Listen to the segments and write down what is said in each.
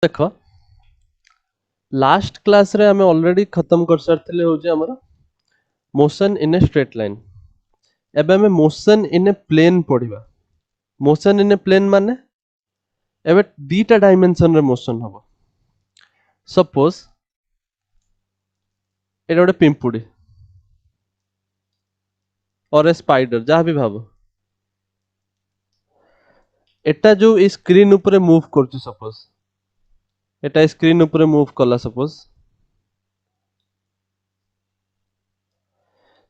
देख last class रे आमे ऑलरेडी खत्म कर सारथिले होजे हमर motion in a straight line. एबे आमे मोशन इन ए प्लेन पढिबा। मोशन इन ए प्लेन माने एबे दीटा डायमेंशन रे मोशन हबो। सपोज एटा गोटे पिंपुडी और ए स्पाइडर जहाँ भी भाबो एटा जो ई स्क्रीन ऊपर मूव करछु। सपोज एटा स्क्रीन ऊपर मूव कला सपोज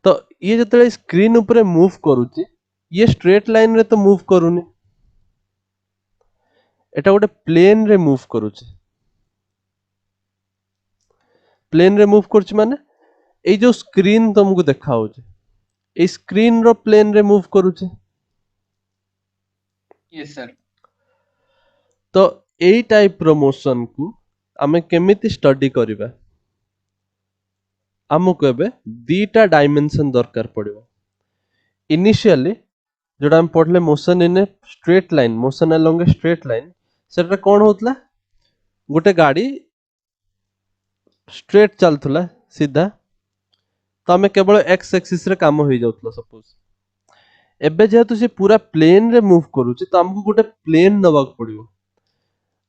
तो ये जतले स्क्रीन ऊपर मूव करूची ये स्ट्रेट लाइन रे तो मूव करूनी, एटा गोटे प्लेन रे मूव करूची। प्लेन रे मूव करछि माने ए जो स्क्रीन तुमको देखा होची ए स्क्रीन रो प्लेन रे मूव करूची। Yes sir. तो एई टाइप रो मोशन को आमे केमिति स्टडी करिबा। हमको एबे दीटा डायमेंशन दरकार पड़िबो। इनिशियली जोटा हम पढ़ले motion in a straight line, motion along A straight line, सेटा कोन होतला गोटे गाड़ी स्ट्रेट चलथला सीधा तो आमे केवल एक्स एक्सिस रे काम होई जाउतला। सपोज एबे जेहेतु से पूरा प्लेन रे मूव करूची तो हमको गोटे प्लेन नबाक पड़िबो।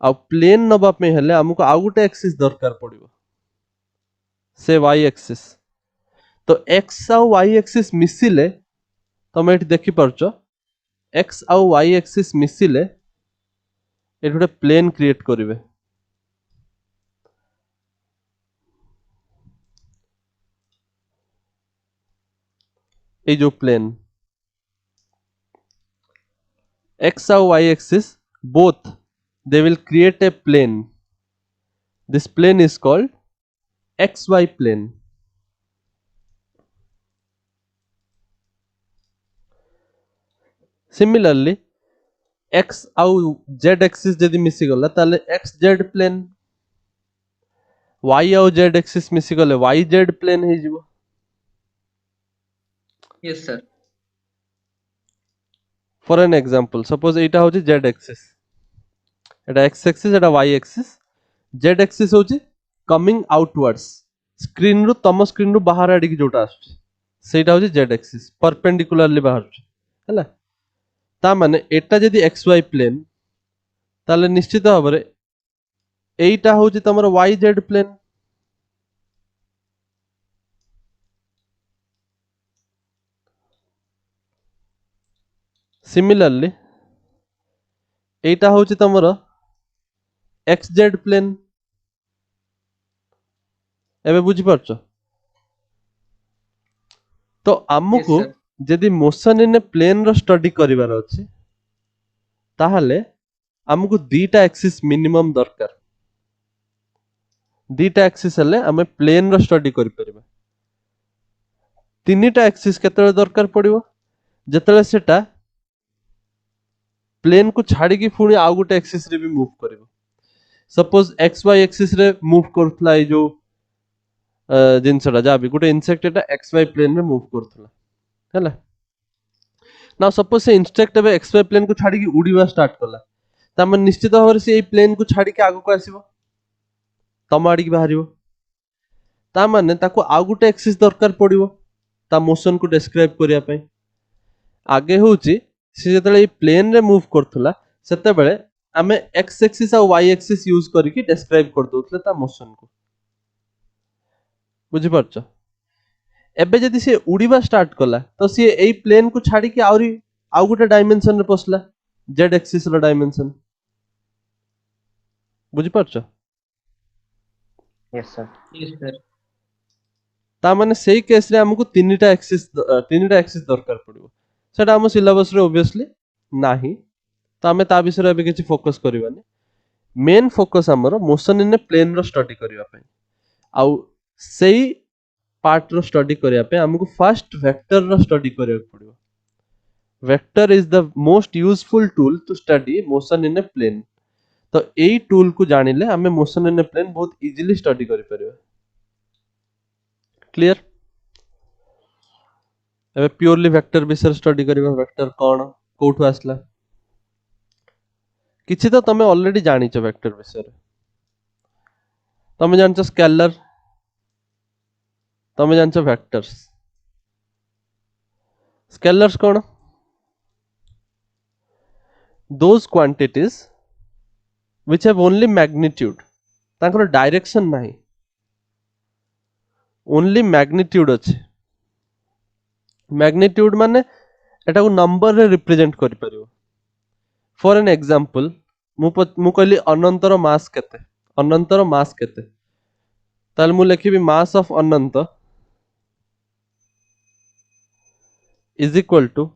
आ प्लेन नबा पे हेले हमको आउ गोटे एक्सिस दरकार पड़िबो से वाई एक्सिस। तो एक्स आउ वाई एक्सिस मिसिले तमे एठी देखि परचो एक्स आउ वाई एक्सिस मिसिले एठी गोटे प्लेन क्रिएट करिवे। ए जो प्लेन x और y axis both they will create a plane. This plane is called xy plane. Similarly x और z axis जदि मिसी गला ताले xz plane, y और z axis मिसी गले yz plane हे जिवो। Yes sir. For an example suppose एटा होची z axis, एटा x axis एटा y axis, z axis होची coming outwards स्क्रीन रु तम स्क्रीन रु बाहर आडी की जोटा आछी सेटा होची z axis परपेंडिकुलरली बाहर हैला। ता माने एटा जदि xy प्लेन ताले निश्चित भाबरे एटा होची तमर yz प्लेन। सिमिलरली एटा होची तमर xz प्लेन। एबे बुझी परछो तो हमको Yes, sir. जदि मोशन इन ए प्लेन रो स्टडी करिवार अछि ताहले हमको दीटा एक्सिस मिनिमम दरकार। दीटा एक्सिस हेले हमें प्लेन रो स्टडी करि परिबा। तीनिटा एक्सिस केतले दरकार पड़िबो जेतले सेटा प्लेन को छाड़ी की पुणी आउ गोटे एक्सिस रे भी मूव करिवो। सपोज एक्स वाई एक्सिस रे मूव करथला ए जो जिनसटा जा भी गोटे इंसेक्ट एटा एक्स वाई प्लेन रे मूव करथला हैला। ना सपोज से इंसेक्ट एबे एक्स वाई प्लेन को छाड़ी की उड़ीबा स्टार्ट कला ता मन निश्चित भाବରେ से ए प्लेन को छाड़ी के आगो को आसीबो तम आड़ी की बाहरिबो। ता माने ताको आउ गोटे एक्सिस दरकार पड़िबो ता मोशन को डिस्क्राइब करिया पई। आगे होची से जतले ए प्लेन रे मूव करथला सेते बेले आमे एक्स एक्सिस आ वाई एक्सिस यूज करिकि डिस्क्राइब कर दोथले ता मोशन को। बुझी परछो एबे जदि से उड़ीबा स्टार्ट कला तो से एई प्लेन को छाड़ी के आउरी आउ गोटे डायमेंशन रे पसला z एक्सिस रो डायमेंशन। बुझी परछो यस सर। Yes, sir. ता माने सेई केस रे हमकु तीनटा एक्सिस दरकार पड़िबो। सेटा हम सिलेबस रे ऑब्वियसली नाही तो हमें ता विषय रे अबे किछि फोकस करबानी। मेन फोकस हमर मोशन इन ए प्लेन रो स्टडी करबा पई आउ सेई पार्ट रो स्टडी करबा पई हमकु फर्स्ट वेक्टर रो स्टडी करबा पड़िबो। Vector is the most useful tool to study motion in a plane. तो एई टूल को जानिले हमें मोशन इन ए प्लेन बहुत इजीली स्टडी करि परिबा। क्लियर एबे प्योरली वेक्टर विषय स्टडी करबा। वेक्टर कोन कोठु आसला किछि तो तमे ऑलरेडी जानिछ वेक्टर विषय रे। तमे जानछ स्केलर, तमे जानछ वेक्टर्स। स्केलर्स कौन? Those quantities which have only magnitude, तांकर डायरेक्शन नहीं, ओनली मैग्निट्यूड अच्छे। मैग्निट्यूड माने एटा को नंबर रे रिप्रेजेंट करि परियो। फॉर एन एग्जांपल मु कहली अनंतर मास केते, अनंतर मास केते, ताल मु लिखिबी mass of Anant is equal to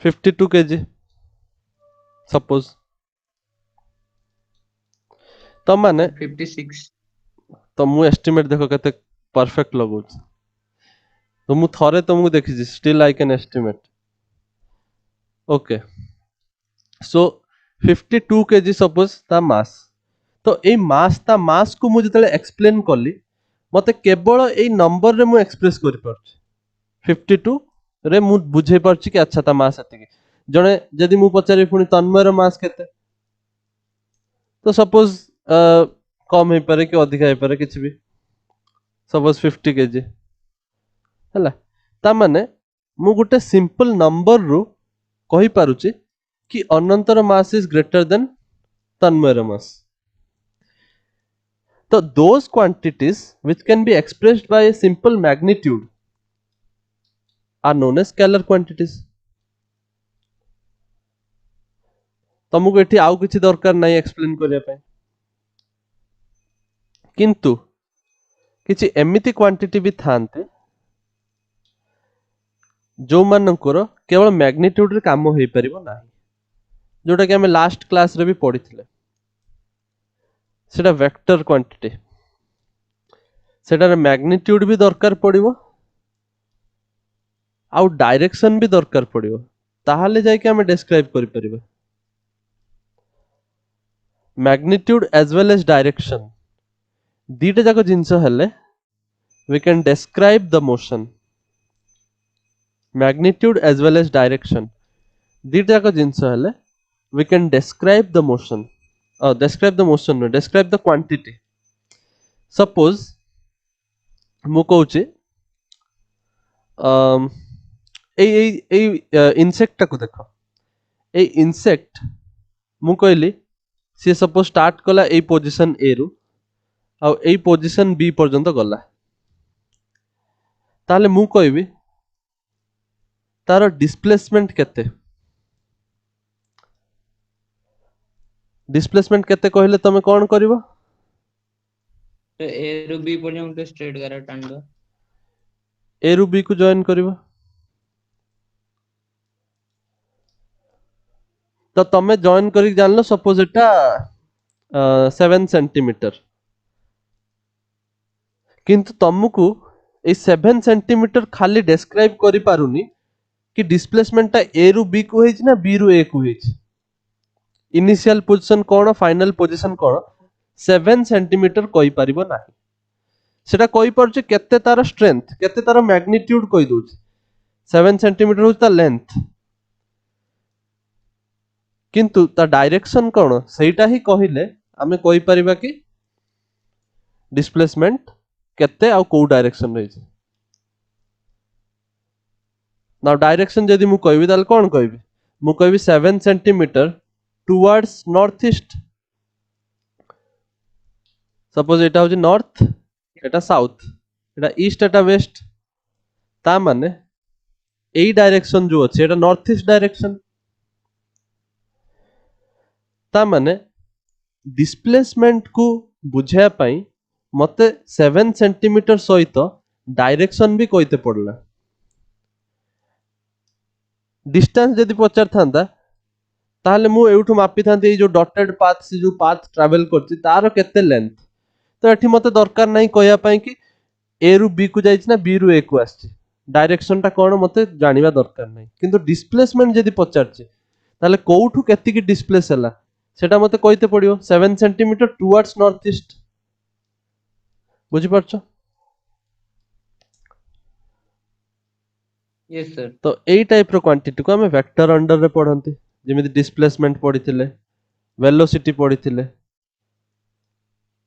52 kg suppose. तो माने 56 तो मु एस्टिमेट देखो केते परफेक्ट लगुच। तो मु थरे तुमको देखिछि, still I can estimate. Okay, so 52 kg suppose ता मास। तो ए मास ता मास को मु जतले एक्सप्लेन करली, मते केवल ए नंबर रे मु एक्सप्रेस करि परछि। 52 रे मु बुझे परछि कि अच्छा ता मास एतिकी। जणे जदि मु पचारि पुनी तन्मय रो मास केते, तो सपोज कम हे पारे कि अधिक हे पारे किछि भी, सपोज 50 kg हला। ता माने मु गुटे सिंपल नंबर रु कहि पारुछि कि अनंतर मास इज ग्रेटर देन तन्मय मास। तो those quantities which can be expressed by a simple magnitude are known as scalar quantities। तुमको एठी आउ किछि दरकार नाही एक्सप्लेन करिया पे, किंतु किछि एमिति क्वांटिटी भी थांते जो मानकर केवल मैग्निट्यूड रे काम होई परिबो नाही, जोटा कि हमें लास्ट क्लास रे भी पढ़िथिले। सेटा वेक्टर क्वांटिटी, सेटार मैग्निट्यूड भी दरकार पड़िबो आउ डायरेक्शन भी दरकार पड़िबो, ताहाले जाय कि हमें डिस्क्राइब करि परिबो। Magnitude as well as direction दीटा जाक जिंस हेले we can describe the motion। magnitude as well as direction दीटा जाक जिंस हेले we can describe the motion, describe the motion no, describe the quantity। suppose मु कहूची इनसेक्ट टाको देख, ए इनसेक्ट मु कहली सी सपोज स्टार्ट कला ए पोजीशन ए रु आउ ए पोजीशन बी पर्यंत गला, ताले मु कहबी तार डिस्प्लेसमेंट केते। डिस्प्लेसमेंट केते कहले तमे कोन करबो? तो ए रु बी पर्यंत स्ट्रेट करा टान दो, ए रु बी को जॉइन करबो। तो तमे जॉइन करी जानलो सपोज एटा 7 सेंटीमीटर, किंतु तुमको ए 7 सेंटीमीटर खाली डिस्क्राइब करि पारुनी कि डिस्प्लेसमेंट ता ए रु बी को हेछि ना बी रु ए को हेछि। इनिशियल पोजीशन कोन, फाइनल पोजीशन कोन, 7 सेंटीमीटर कहि परिबो नाही। सेटा कहि परछ केते तार स्ट्रेंथ, केते तार मैग्नीट्यूड कहि दोछ। 7 सेंटीमीटर होछ ता लेंथ, किंतु ता डायरेक्शन कोन सेटा ही कहिले आमे कहि परिबा कि डिस्प्लेसमेंट केते आ को डायरेक्शन रहिछ। नाउ डायरेक्शन जदि मु कहबी ताल कोन कहबी? मु कहबी 7 centimetre towards north east. Suppose एटा होची नॉर्थ, एटा साउथ, एटा ईस्ट, एटा वेस्ट। ता माने एई डायरेक्शन जो अछि एटा नॉर्थ ईस्ट डायरेक्शन। ता माने डिस्प्लेसमेंट को बुझाया पई मते 7 सेंटीमीटर सहित डायरेक्शन भी कहिते पड़ला। डिस्टेंस जदि पचार थांदा ताहले मु एउठु मापी थांती ए जो डॉटेड पाथ से जो पाथ ट्रैवल करछि तार केते लेंथ। तो एठी मते दरकार नाही कहया पई कि ए रु बी को जाइछ ना बी रु ए को आछि, डायरेक्शन ता कोन मते जानिबा दरकार नाही। किंतु डिस्प्लेसमेंट जदि पचारछि ताहले कोउठु केति की डिस्प्लेस हला सेटा मते कहिते पड़ियो 7 सेंटीमीटर टुवर्ड्स नॉर्थ ईस्ट। बुझि परछ? Yes sir. तो एई टाइप रो क्वांटिटी को हमें वेक्टर अंडर रे पढंती। जेमिति डिस्प्लेसमेंट पढ़िथिले वेलोसिटी पढ़िथिले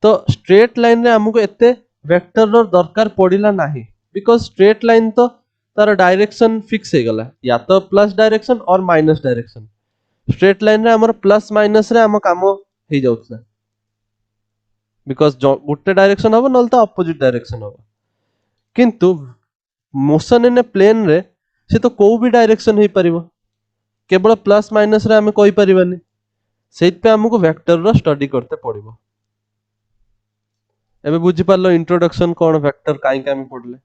तो स्ट्रेट लाइन रे हमको एते वेक्टर रो दरकार पड़िला नाही बिकॉज स्ट्रेट लाइन तो तार डायरेक्शन फिक्स हे गला या तो प्लस डायरेक्शन और माइनस डायरेक्शन स्ट्रेट लाइन रे हमर प्लस माइनस रे हम काम हे जाउतला बिकॉज गोटे डायरेक्शन हबो नल तो अपोजिट डायरेक्शन हबो किंतु मोशन इन ए प्लेन रे से तो कोई भी डायरेक्शन हे परिबो केवल प्लस माइनस रे हमें कोई परिबानी सेइत पे हमको वेक्टर रो स्टडी करते पड़िबो एबे बुझी पारलो इंट्रोडक्शन कोन वेक्टर काई कामी पड़ले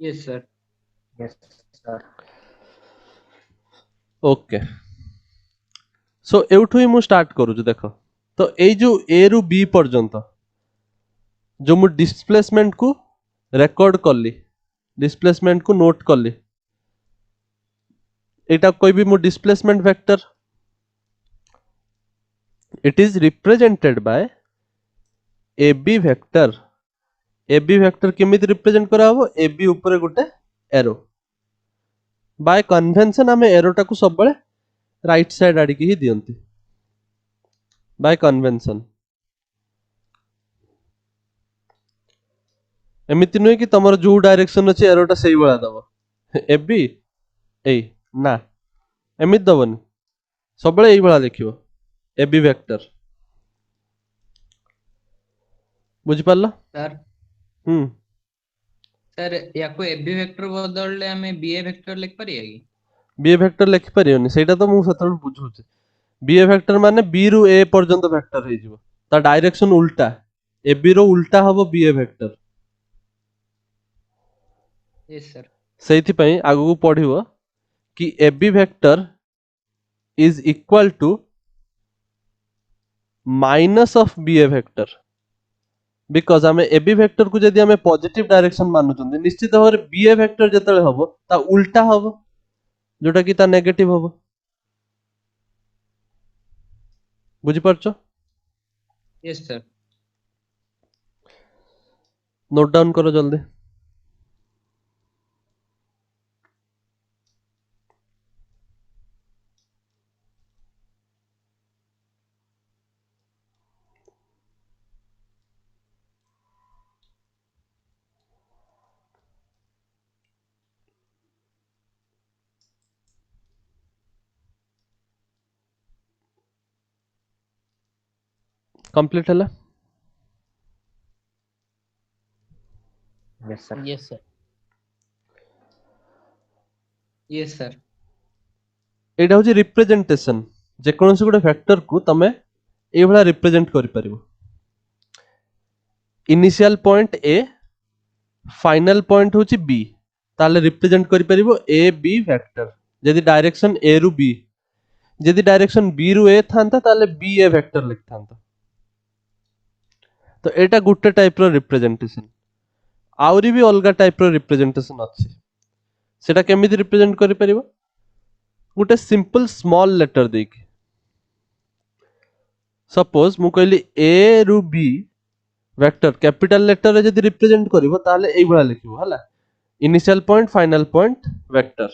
yes sir. Yes sir okay so एउठु ही मु स्टार्ट करू देखो तो एई जो ए रु बी पर्यंत जो मु डिस्प्लेसमेंट को रेकॉर्ड करली डिस्प्लेसमेंट को नोट करली एटा कोई भी मु displacement vector it is represented bye AB vector AB vector केमिति रिप्रेजेंट करा हबो AB ऊपर गोटे एरो बाय कन्वेंशन हमें एरोटा को सब बळे राइट साइड आड़ी की ही दियंती बाय कन्वेंशन एमिति नुहे कि तमर जो डायरेक्शन अछि एरोटा सेही बळा दबो AB एई ना एमिति दबनी सब बळे एई बळा लिखिबो AB वेक्टर बुझि पारला सर सर या को एबी वेक्टर बदलले हमें बीए वेक्टर लिख परिया की बीए वेक्टर लिखि परियोनी सेटा तो मु सतल बुझुछि बीए वेक्टर माने बी रु ए पर्यंत वेक्टर हे जिवो ता डायरेक्शन उल्टा AB रो उल्टा हबो बीए वेक्टर यस सर सेइथि पई आगु को पढिबो कि AB vector is equal to minus of BA vector because हमें AB वेक्टर को जदि हमें पॉजिटिव डायरेक्शन मानुचंदी निश्चित भाବରେ BA वेक्टर जतले हबो ता उल्टा हबो जोटा कि ता नेगेटिव हबो बुझि परछो यस सर नोट डाउन करो जल्दी कंप्लीट हला yes sir yes sir yes sir एटा होची रिप्रेजेंटेशन जे कोनोसी गोटे वेक्टर को तमे ए भला रिप्रेजेंट करि परिबो initial point A final point होची बी ताले रिप्रेजेंट करि परिबो ए बी वेक्टर यदि डायरेक्शन ए रु बी यदि डायरेक्शन बी रु ए थांता ताले बी ए वेक्टर लिखथांता तो एटा गुटे टाइप रो रिप्रेजेंटेशन आउरी भी अलगा टाइप रो रिप्रेजेंटेशन अछि सेटा केमिति रिप्रेजेंट करि परिबो गुटे सिंपल स्मॉल लेटर देकी सपोज मु कहली ए रु बी वेक्टर कैपिटल लेटर रे यदि रिप्रेजेंट करिवो ताले एई भला लिखिबो हला initial point final point vector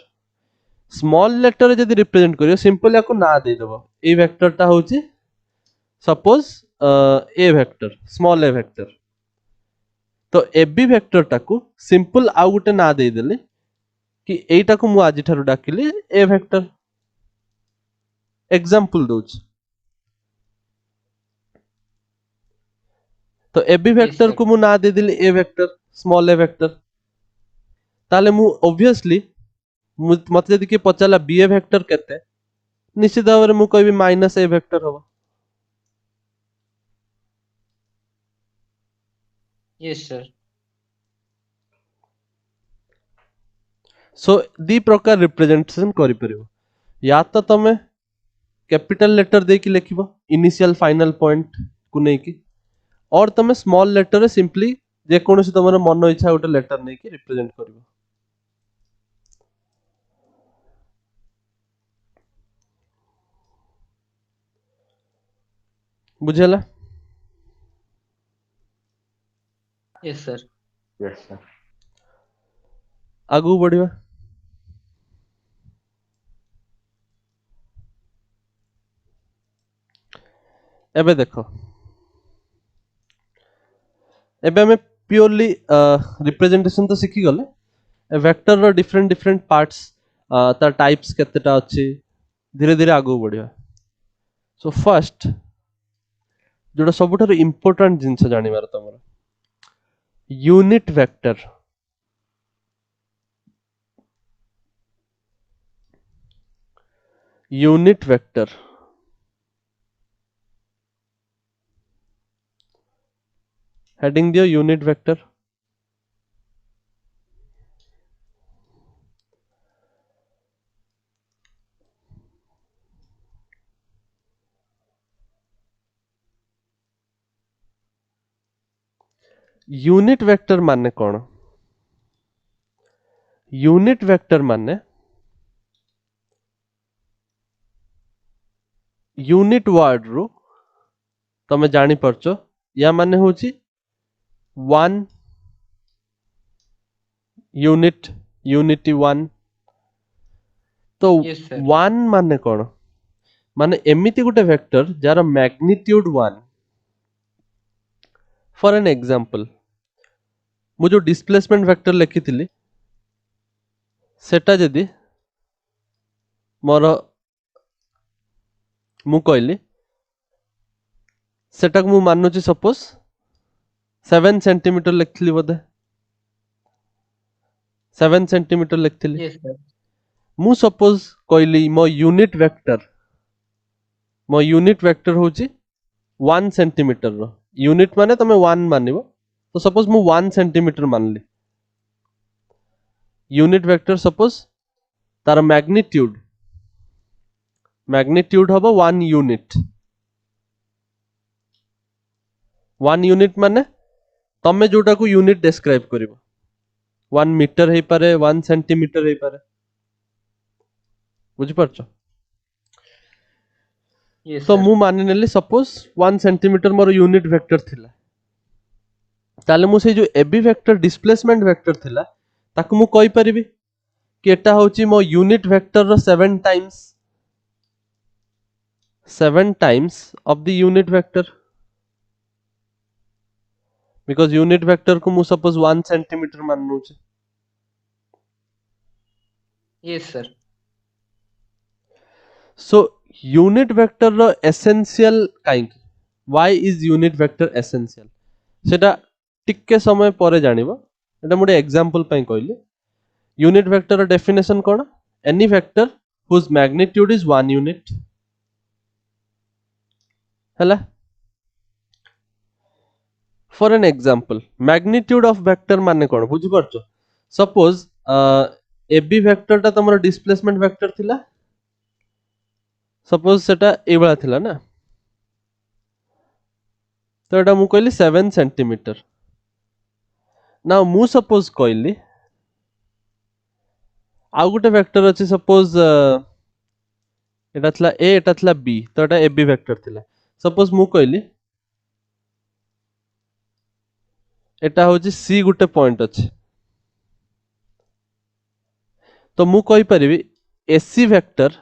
small letter रे यदि रिप्रेजेंट करियो सिंपल याको ना दे देबो ए वेक्टर ता होची suppose A vector small A vector तो एबी वेक्टर टाकू सिंपल आउ गुटे ना दे देले कि एटा को मु आजि ठारू डाकिली ए वेक्टर एग्जांपल दोच तो एबी वेक्टर sir. को मु ना दे देली ए वेक्टर स्मॉल ए वेक्टर ताले मु ऑब्वियसली मते जदि के पचाला बी ए वेक्टर केते निश्चित भाव में मु कहबी माइनस ए वेक्टर होबो यस सर सो दी प्रकार रिप्रेजेंटेशन करि परिबो या तो तमे कैपिटल लेटर दे कि लिखिबो इनिशियल फाइनल पॉइंट को नै कि और तमे स्मॉल लेटर रे सिंपली जे कोनोसी तमरो मन इच्छा गोटे लेटर नै कि रिप्रेजेंट करिवो बुझेला यस सर यस सर आगु बढ़िबा एबे देखो एबे हमें प्योरली रिप्रेजेंटेशन तो शिखी गले वेक्टर रो डिफरेंट डिफरेंट पार्ट्स तार टाइप्स केतेटा अछि धीरे धीरे आगो बढ़िया सो फर्स्ट जोटा सबुठारु इंपोर्टेंट जिंस जानिबार तमर unit vector unit vector heading दियो यूनिट वेक्टर यूनिट वेक्टर माने कौन यूनिट वेक्टर माने यूनिट वर्ड रो तमे जानी परचो या माने होची वन यूनिट यूनिटी वन तो Yes, sir. वन माने कौन माने एमिति गुटे वेक्टर जार magnitude one for an example मु जो डिस्प्लेसमेंट वेक्टर लिखी थिली सेटा जदी मोर मु कहली सेटा मु मानुची सपोज 7 सेंटीमीटर लिखली बोधे 7 सेंटीमीटर लिखली Yes, sir. मु सपोज कहली मो यूनिट वेक्टर होची 1 सेंटीमीटर रो यूनिट माने तमे 1 मानिबो तो सपोज मु 1 सेंटीमीटर मानली यूनिट वेक्टर सपोज तार मैग्नीट्यूड हबो 1 यूनिट माने तमे जोटा को यूनिट डिस्क्राइब करिवो 1 मीटर हे पारे 1 सेंटीमीटर हे पारे बुझि परछो Yes, तो sir. मु मानि नेली सपोज 1 सेंटीमीटर मोर यूनिट वेक्टर थिला ताले मु से जो एबी वेक्टर डिस्प्लेसमेंट वेक्टर थिला ताकु मु कहि परिबी कि एटा होची मो यूनिट वेक्टर रो 7 times of the unit vector because unit vector को मु सपोज 1 सेंटीमीटर माननु छे Yes, sir. So unit vector रो एसेंशियल काई why is unit vector essential सेटा टिक्के समय परे जानिबो एटा मोटे एग्जांपल पई कहली यूनिट वेक्टर रो डेफिनेशन कोन any vector whose magnitude is 1 unit हला for an example magnitude of vector माने कोन बुझि परछो सपोज एबी वेक्टर ता तमरो डिस्प्लेसमेंट वेक्टर थिला सपोज सेटा ए बळा थिला ना तो एटा मु कहली 7 सेंटीमीटर नाउ मु सपोज कहली आ गुटे वेक्टर अछि सपोज एटा थिला ए एटा थिला बी तो एटा एबी वेक्टर थिला सपोज मु कहली एटा होची सी गुटे पॉइंट अछि तो मु कहि परिबी AC vector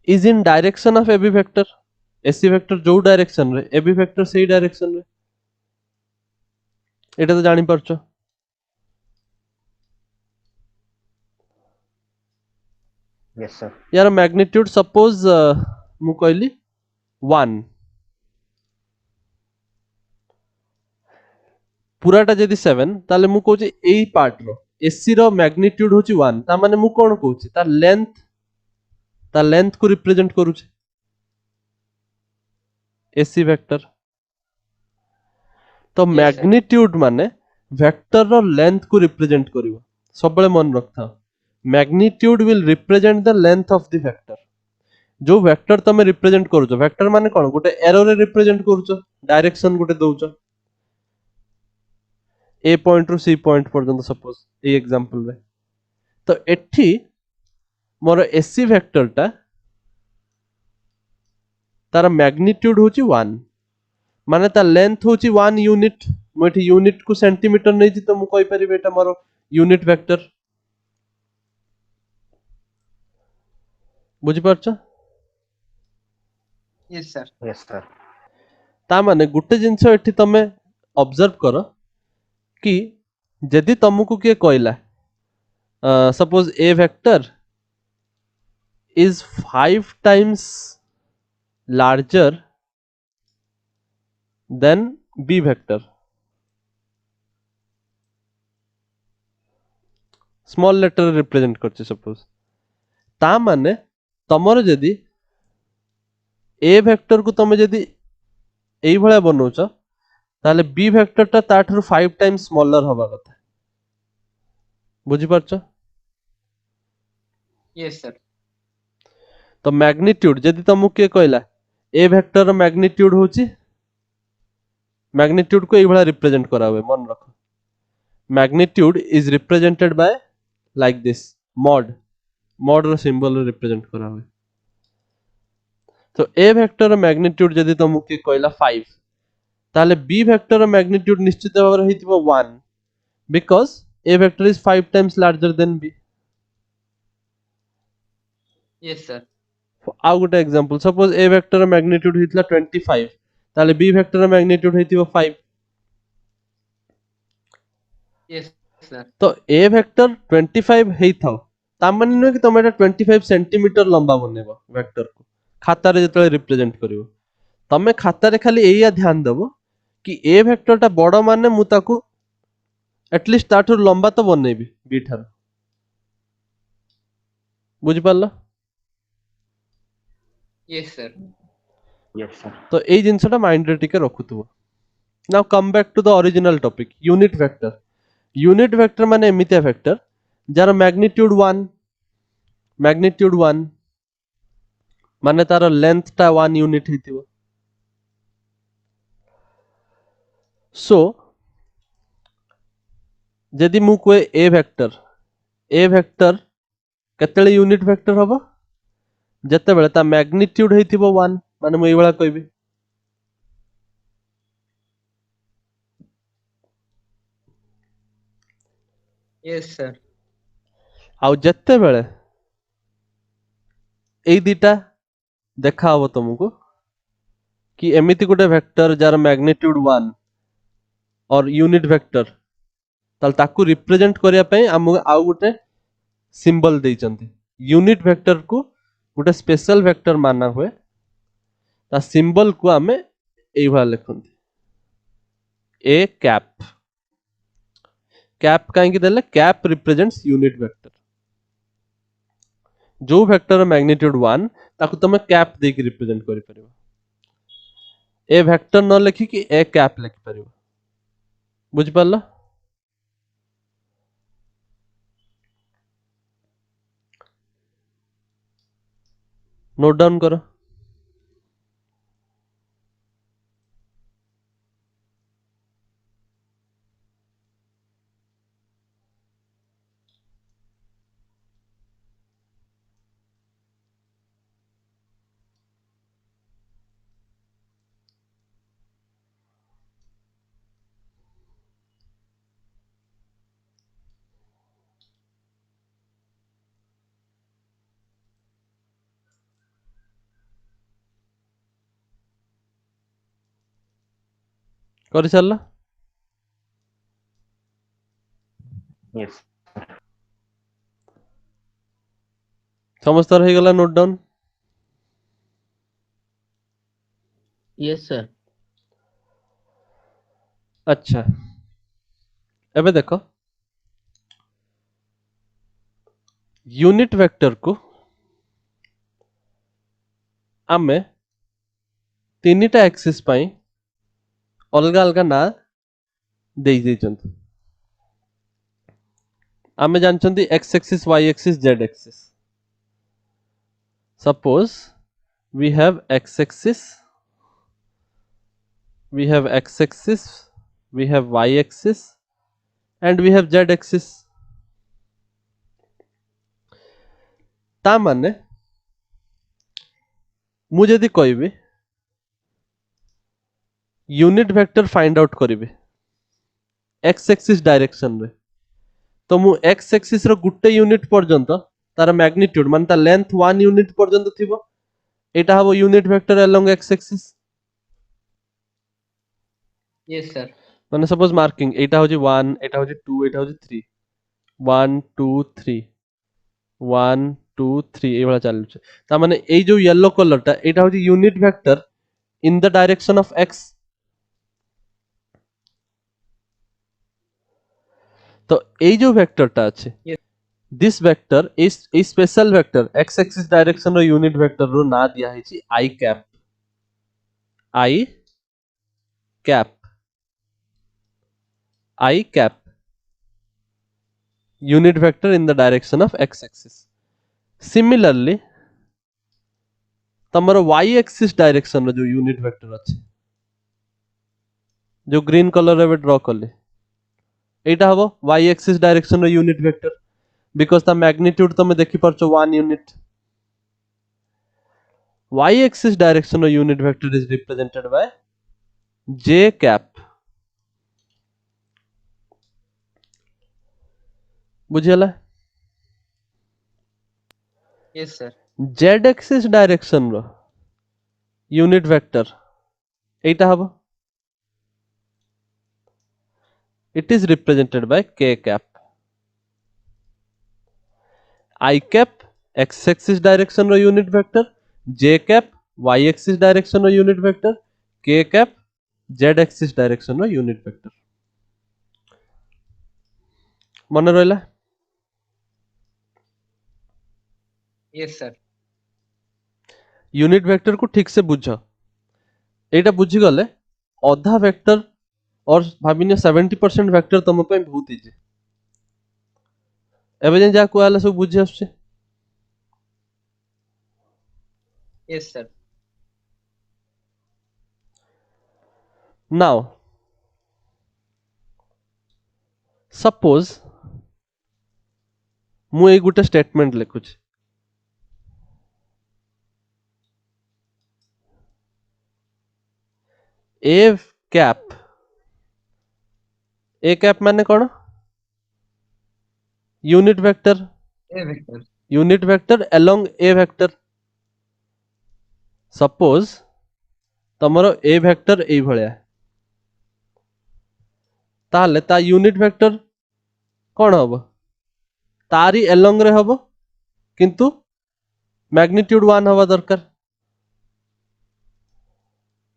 is in direction of AB vector AC vector जो डायरेक्शन रे एबी वेक्टर सेही डायरेक्शन रे एटा तो जानि परछो Yes, sir. यार मैग्नीट्यूड सपोज मु कहली 1 पुराटा जदि 7 ताले मु कहूची एई पार्ट रो एसी रो मैग्नीट्यूड होची 1 ता माने मु कोन कहूची ता लेंथ को रिप्रेजेंट करूची एसी वेक्टर तो Yes, sir. मैग्नीट्यूड माने वेक्टर रो लेंथ को रिप्रेजेंट करिवो सबले मन रखता magnitude will represent the length of the vector जो वेक्टर तमे रिप्रेजेंट करूचो वेक्टर माने कोन गुटे एरो रे रिप्रेजेंट करूचो डायरेक्शन गुटे दउचो ए पॉइंट रु सी पॉइंट पर्यंत सपोज ए एग्जांपल रे तो एठी मोर एसी वेक्टर टा तार मैग्नीट्यूड होची 1 माने ता लेंथ होची 1 यूनिट मोठी यूनिट को सेंटीमीटर नै जी तो मु कहि परिबे एटा मोर यूनिट वेक्टर बुझि परछ Yes, sir. Yes, sir. ता माने गुटे जिंस एठी तमे ऑब्जर्व करो कि जदि तुमको किए कहला suppose A vector is 5 times larger than b vector, small letter represent करছে suppose, ता माने तमर जदि a vector को तमे जदि एई भलिया बनौछ ताले b vector ता ताठर 5 times smaller हवा कथा। बुझी पारछ? Yes, sir. तो मैग्नीट्यूड जदि तुमको किए कहला ए वेक्टर मैग्नीट्यूड होची, मैग्नीट्यूड को एई भलिया रिप्रेजेंट करा हुए मन रख, magnitude is represented by like this mod, mod रो सिंबल रिप्रेजेंट करा हुए। तो ए वेक्टर मैग्नीट्यूड जदि तुमको किए कहला 5 ताले बी वेक्टर मैग्नीट्यूड निश्चित भाव रहितबो 1 because A vector is 5 times larger than B. Yes, sir. आउ गोटे example suppose A vector magnitude हितला 25 ताले बी वेक्टर मैग्नीट्यूड हितबो 5। Yes, sir. तो ए वेक्टर 25 हेई थाओ ता माने न कि तुम एटा 25 सेंटीमीटर लंबा बनेबो वेक्टर को खाता रे जतले रिप्रेजेंट करिवो। तमे खाता रे खाली एया ध्यान देबो कि ए वेक्टर टा बड़ माने मु ताकू एटलीस्ट ताठुर लंबा तो बनेबी बी ठार। बुझि पारलो? Yes, sir. Yes, sir. तो एई जिंसटा माइंड रे टिके रखुथुबो। Now come back to the original topic, unit vector. Unit vector माने एमितिया वेक्टर जार मैग्नीट्यूड 1, मैग्नीट्यूड 1 माने तार लेंथ टा 1 यूनिट हितिबो। सो जदि मु कोए ए वेक्टर केतेले यूनिट वेक्टर हबो जते बेले ता मैग्नीट्यूड हेतिबो 1 माने मु एई वाला कहबी। Yes, sir. आउ जते बेले एई दिटा देखा हबो तुमको कि एमिति गोटे वेक्टर जार मैग्नीट्यूड 1 और यूनिट वेक्टर ताल ताकू रिप्रेजेंट करिया पई हम आउ गोटे सिंबल देइचंती। यूनिट वेक्टर को गोटे स्पेशल वेक्टर माना हुए, ता सिंबल को हमें एई भला लिखंती ए कैप। कैप काहे कि देले कैप रिप्रेजेंट्स यूनिट वेक्टर। जो वेक्टर मैग्नीट्यूड 1 ताकू तमे कैप दे के रिप्रेजेंट करि परिबो। ए वेक्टर न लिखि कि ए कैप लिखि परिबो। बुझ पारलो? नोट डाउन करो। करि सारला? Yes. समस्त रही गला नोट डाउन? Yes, sir. अच्छा एबे देखो यूनिट वेक्टर को आमे तीनिटा एक्सिस पाई अलगा अलगा ना देई देइचंती। आमे जानचंती X axis Y axis Z axis. Suppose we have x axis, we have x axis, we have y axis and we have z axis। ता माने मु जदि कहबी यूनिट वेक्टर फाइंड आउट करिवे x एक्सिस डायरेक्शन रे, तो मु x axis रो गुटे unit पर्यंत तार मैग्नीट्यूड माने ता लेंथ 1 यूनिट पर्यंत थिबो এটা হবো unit vector along x axis yes sir মানে সাপোজ মার্কিং এটা হচ্ছে 1 এটা হচ্ছে 2 এটা হচ্ছে 3 1 2 3 1 2 3 এইভাবে চালুছে তার মানে এই যে ইয়েলো কালারটা এটা হচ্ছে unit vector in the direction of x তো এই যে ভেক্টরটা আছে Yes. দিস ভেক্টর এই special vector x axis direction ର यूनिट ভেক্টর ର না দিয়া ହେଇଛି i cap i cap unit vector in the direction of x axis similarly तमरो y axis डायरेक्शन रो जो यूनिट वेक्टर अछि जो ग्रीन कलर रे ड्रॉ करले एटा हबो y axis डायरेक्शन रो unit vector because the magnitude तमे देखि परछो 1 यूनिट y axis direction रो unit vector is represented by j cap बुझियला yes sir z axis direction रो यूनिट वेक्टर एटा हबो it is represented by k cap I cap x axis direction रो unit vector j cap y axis direction रो unit vector k cap z axis direction रो unit vector मन रहला yes sir unit vector को ठीक से बुझ एटा बुझी गले अधा वेक्टर और भाबिने 70% वेक्टर तम पे बहुत इजी एबे जे जा कोआला सब बुझी आछे yes sir नाउ सपोज मु ए गुटे स्टेटमेंट लिखुछ ए कैप माने कोन unit vector along a vector suppose तमरो a वेक्टर ए भलिया ताले ता यूनिट वेक्टर कोन हबो तारी along रे हबो किंतु मैग्नीट्यूड 1 हवा दरकार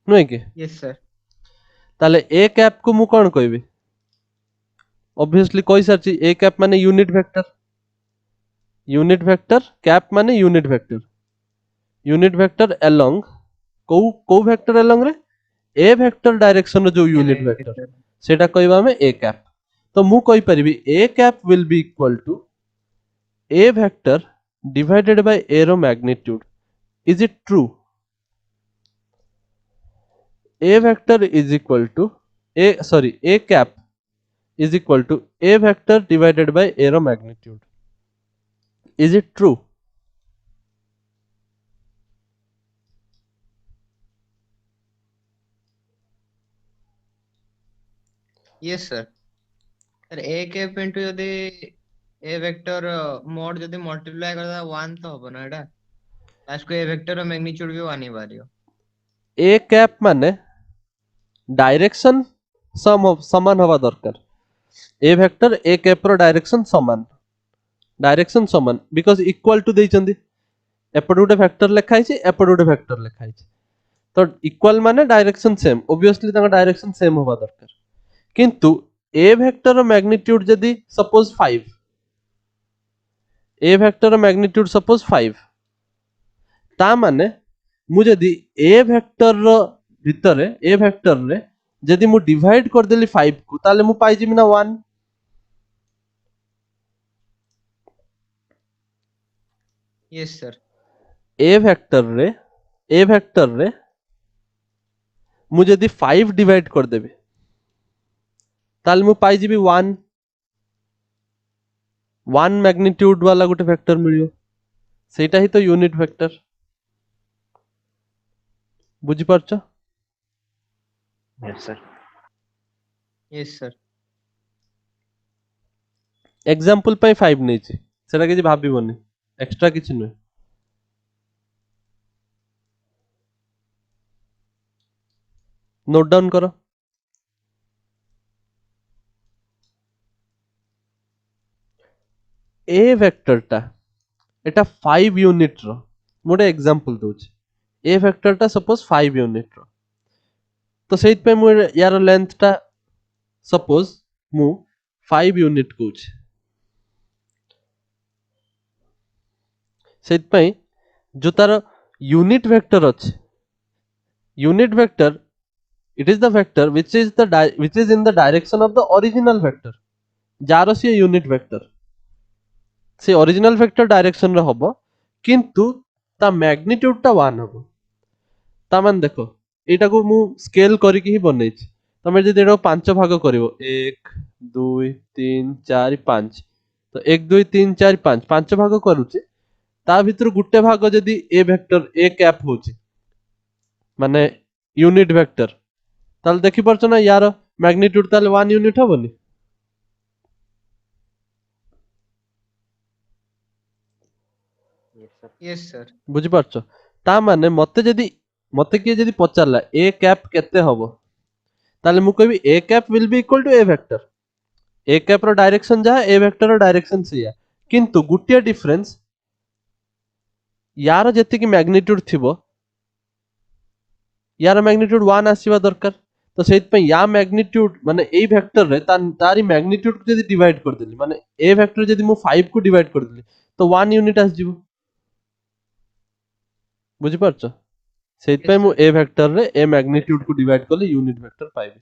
नुय के yes sir ताले ए कैप को मु कोन कहबी ऑब्वियसली कोई सारची ए कैप माने यूनिट वेक्टर कैप माने यूनिट वेक्टर along को वेक्टर along रे ए वेक्टर डायरेक्शन रो जो यूनिट वेक्टर सेटा कहबा हमें ए कैप तो मु कहि परिबी A cap will be equal to A vector divided by A रो magnitude is it true A vector is equal to A cap is equal to a vector divided by a रो magnitude. Is it true? yes sir sir a cap into यदि a vector mod यदि multiply करदा 1 तो हबो ना एटा last को a vector row magnitude भी 1 ही बारियो a cap माने डायरेक्शन समान हवा दरकार a vector a cap रो डायरेक्शन समान बिकॉज़ इक्वल टू देइचंदी एपड गुटे वेक्टर लिखा हिची एपड गुटे वेक्टर लिखा हिची तो इक्वल माने डायरेक्शन सेम ऑब्वियसली ताका डायरेक्शन सेम हवा दरकार किंतु a वेक्टर रो मैग्नीट्यूड जदी सपोज 5 a वेक्टर रो मैग्नीट्यूड सपोज 5 ता माने मु जदी a वेक्टर रो भितरे a वेक्टर रे जदी मु डिवाइड कर देली 5 को ताले मु पाई जिमिना 1 yes sir ए वेक्टर रे मु जदी 5 डिवाइड कर देबे ताले मु पाई जिबी 1 मैग्नीट्यूड वाला गुटे वेक्टर मिलियो सेटा ही तो यूनिट वेक्टर बुझी परछ Yes, sir. yes sir example पई 5 नै छी सेटा किछि भाबिबोनी एक्स्ट्रा किछि नै नोट डाउन करो ए वेक्टरटा एटा 5 यूनिट रो मोटे एग्जांपल दोछ ए वेक्टरटा सपोज 5 यूनिट रो तो सेइत पे मु यार लेंथ टा सपोज मु 5 यूनिट कोछ सेइत पे जो तार यूनिट वेक्टर अछि unit vector it is the vector which is in the direction of the original vector jar से यूनिट वेक्टर से ओरिजिनल वेक्टर डायरेक्शन रे हबो किंतु ता मैग्नीट्यूड ता 1 हबो ता मान देखो एटा को मु स्केल करी की ही बनै छी तमे जदि एटा पांच भाग करिवो 1 2 3 4 5 तो 1 2 3 4 5 पांच भाग करूची ता भीतर गुटे भाग जदि ए वेक्टर ए कैप होची माने यूनिट वेक्टर ताल देखि परछ ना यार मैग्नीट्यूड ताल 1 unit हबनी Yes, sir. yes sir बुझि परछ ता माने मते किए जदि पचारला ए कैप केते हबो ताले मु कहबी A cap will be equal to A vector A cap रो डायरेक्शन जा ए वेक्टर रो डायरेक्शन सेया किंतु गुटिया डिफरेंस यार जति कि मैग्नीट्यूड थिबो यार मैग्नीट्यूड 1 आसीबा दरकार तो सेइत पे या मैग्नीट्यूड माने ए वेक्टर रे तारी मैग्नीट्यूड को जदि डिवाइड कर देली माने ए वेक्टर जदि मु 5 को डिवाइड कर देली तो 1 यूनिट आस जिवो बुझि परछ सेइत पे Yes, मु sir. ए वेक्टर रे ए मैग्नीट्यूड को डिवाइड करले यूनिट वेक्टर पाइबे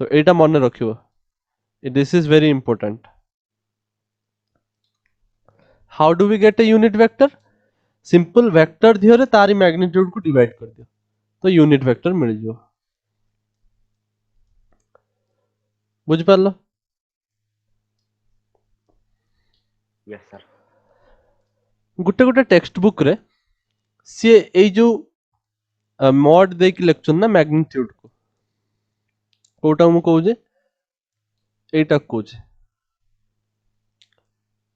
तो एटा मन रखिबो this is very important how do we get a unit vector simple vector दिहरे तारी मैग्नीट्यूड को डिवाइड कर दियो तो यूनिट वेक्टर मिल जिवो बुझ पारलो Yes, sir. गुटे गुटे टेक्स्ट बुक रे सी ए जो मॉड दे कि लेक्चर ना मैग्नीट्यूड को कोटा मु कहू जे एटा कहू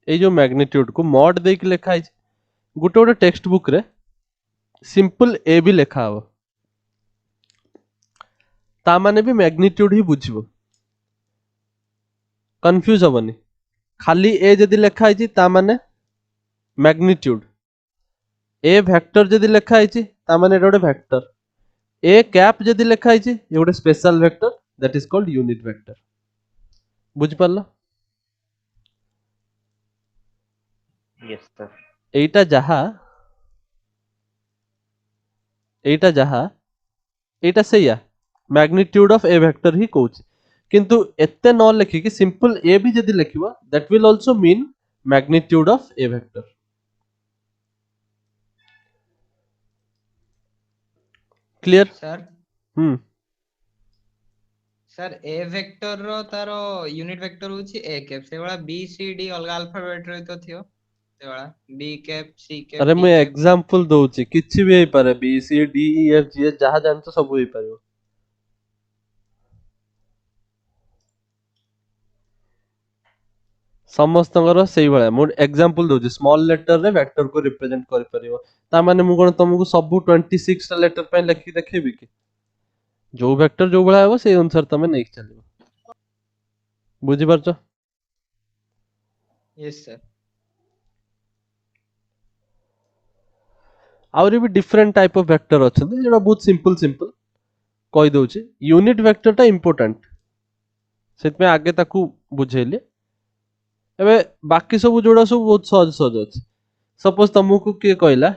ए जो मैग्नीट्यूड को मॉड दे कि लिखा है गुटे गुटे टेक्स्ट बुक रे सिंपल ए भी लिखा हो ता माने भी मैग्नीट्यूड ही बुझिबो कंफ्यूज होबनी खाली ए जदि लिखा है ता माने मैग्नीट्यूड ए वेक्टर जदि लिखा है ता माने एटा गोटे वेक्टर ए कैप जदि लिखा है ये गोटे special vector that is called unit vector बुझ पारलो Yes, sir. एटा जहा एटा सेया मैग्नीट्यूड ऑफ ए वेक्टर ही कहूची किंतु एते न लिखि कि सिंपल ए भी जदि लिखिबो that will also mean magnitude of A vector clear sir sir A vector रो तारो यूनिट वेक्टर होची ए कैप से वाला बी सी डी अलग अल्फाबेट रे तो थियो से वाला बी कैप सी कैप अरे डी मैं कैप एग्जांपल दोची किछि भी हेई पारे B C D E F G जहा जानतो सब हेई पारिबो समस्तଙ୍କର सेई भला मु एग्जांपल दोची स्मॉल लेटर रे वेक्टर को रिप्रेजेंट करि परिबो ता माने मु कोन तुमको सब 26 टा लेटर पे लिखि देखेबी कि जो वेक्टर जो भला हेबो सेई अनुसार तमे नै चलिबो बुझि परछो यस सर आउरी भी डिफरेंट टाइप ऑफ वेक्टर अछन जेडा बहुत सिंपल कहि दोची यूनिट वेक्टर टा इंपोर्टेंट सेत में आगे ताकू बुझेली एबे बाकी सब जोड़ा सब बहुत सहज अछि सपोज तुमको के कहला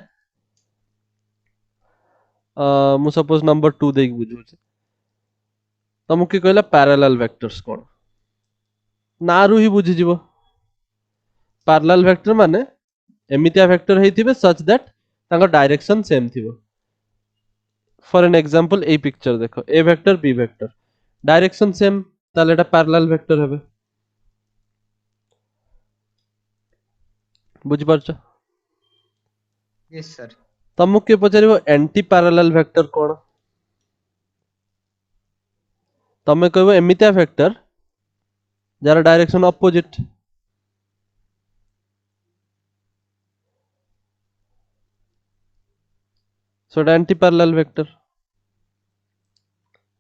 मु सपोज नंबर 2 देख बुझुची तुमको के कहला पैरेलल वेक्टर्स कोन नारु ही बुझि जिवो पैरेलल वेक्टर माने एमितिया वेक्टर हेतिबे सच दैट तांका डायरेक्शन सेम थिबो for an example a picture देखो A vector B vector direction same ताले एटा पैरेलल वेक्टर हेबे बुझि परछो यस सर तुमको के पचारिबो एंटी पैरेलल वेक्टर कोन तमे कहबो एमितिया वेक्टर जार direction opposite so anti parallel vector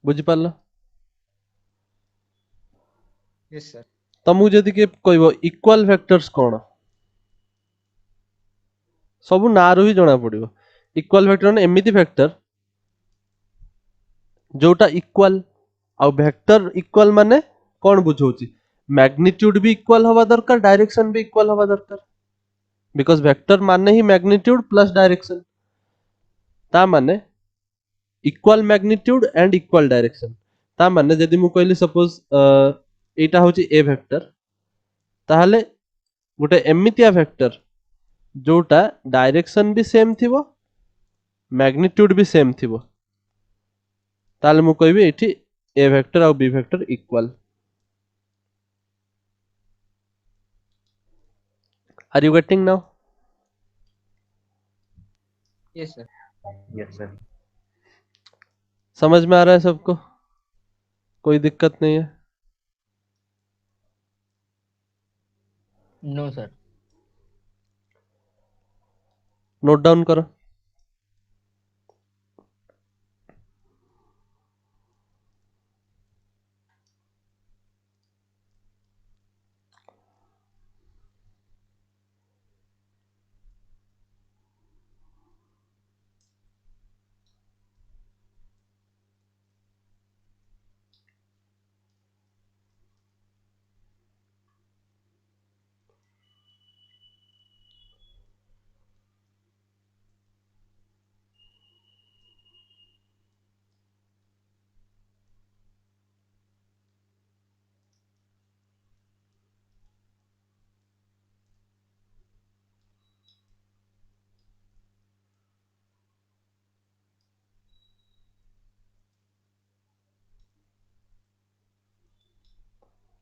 बुझी पारल yes sir तमु जदि के कहबो इक्वल वेक्टर्स कोन सब ना रो ही जणा पड़िबो इक्वल वेक्टर ने एमिति वेक्टर जोटा इक्वल आ वेक्टर इक्वल माने कोन बुझौची मैग्नीट्यूड भी इक्वल हवा दरकार डायरेक्शन भी इक्वल हवा दरकार बिकॉज वेक्टर माने ही मैग्नीट्यूड प्लस डायरेक्शन ता माने equal magnitude and equal direction ता माने जदि मु कहली सपोज एटा होची ए वेक्टर ताहले गोटे एमितिया वेक्टर जोटा डायरेक्शन भी सेम थिबो मैग्नीट्यूड भी सेम थिबो ताहले मु कहबी एठी ए वेक्टर और B vector equal are you getting now yes sir Yes, sir. समझ में आ रहा है सबको कोई दिक्कत नहीं है no sir नोट डाउन करो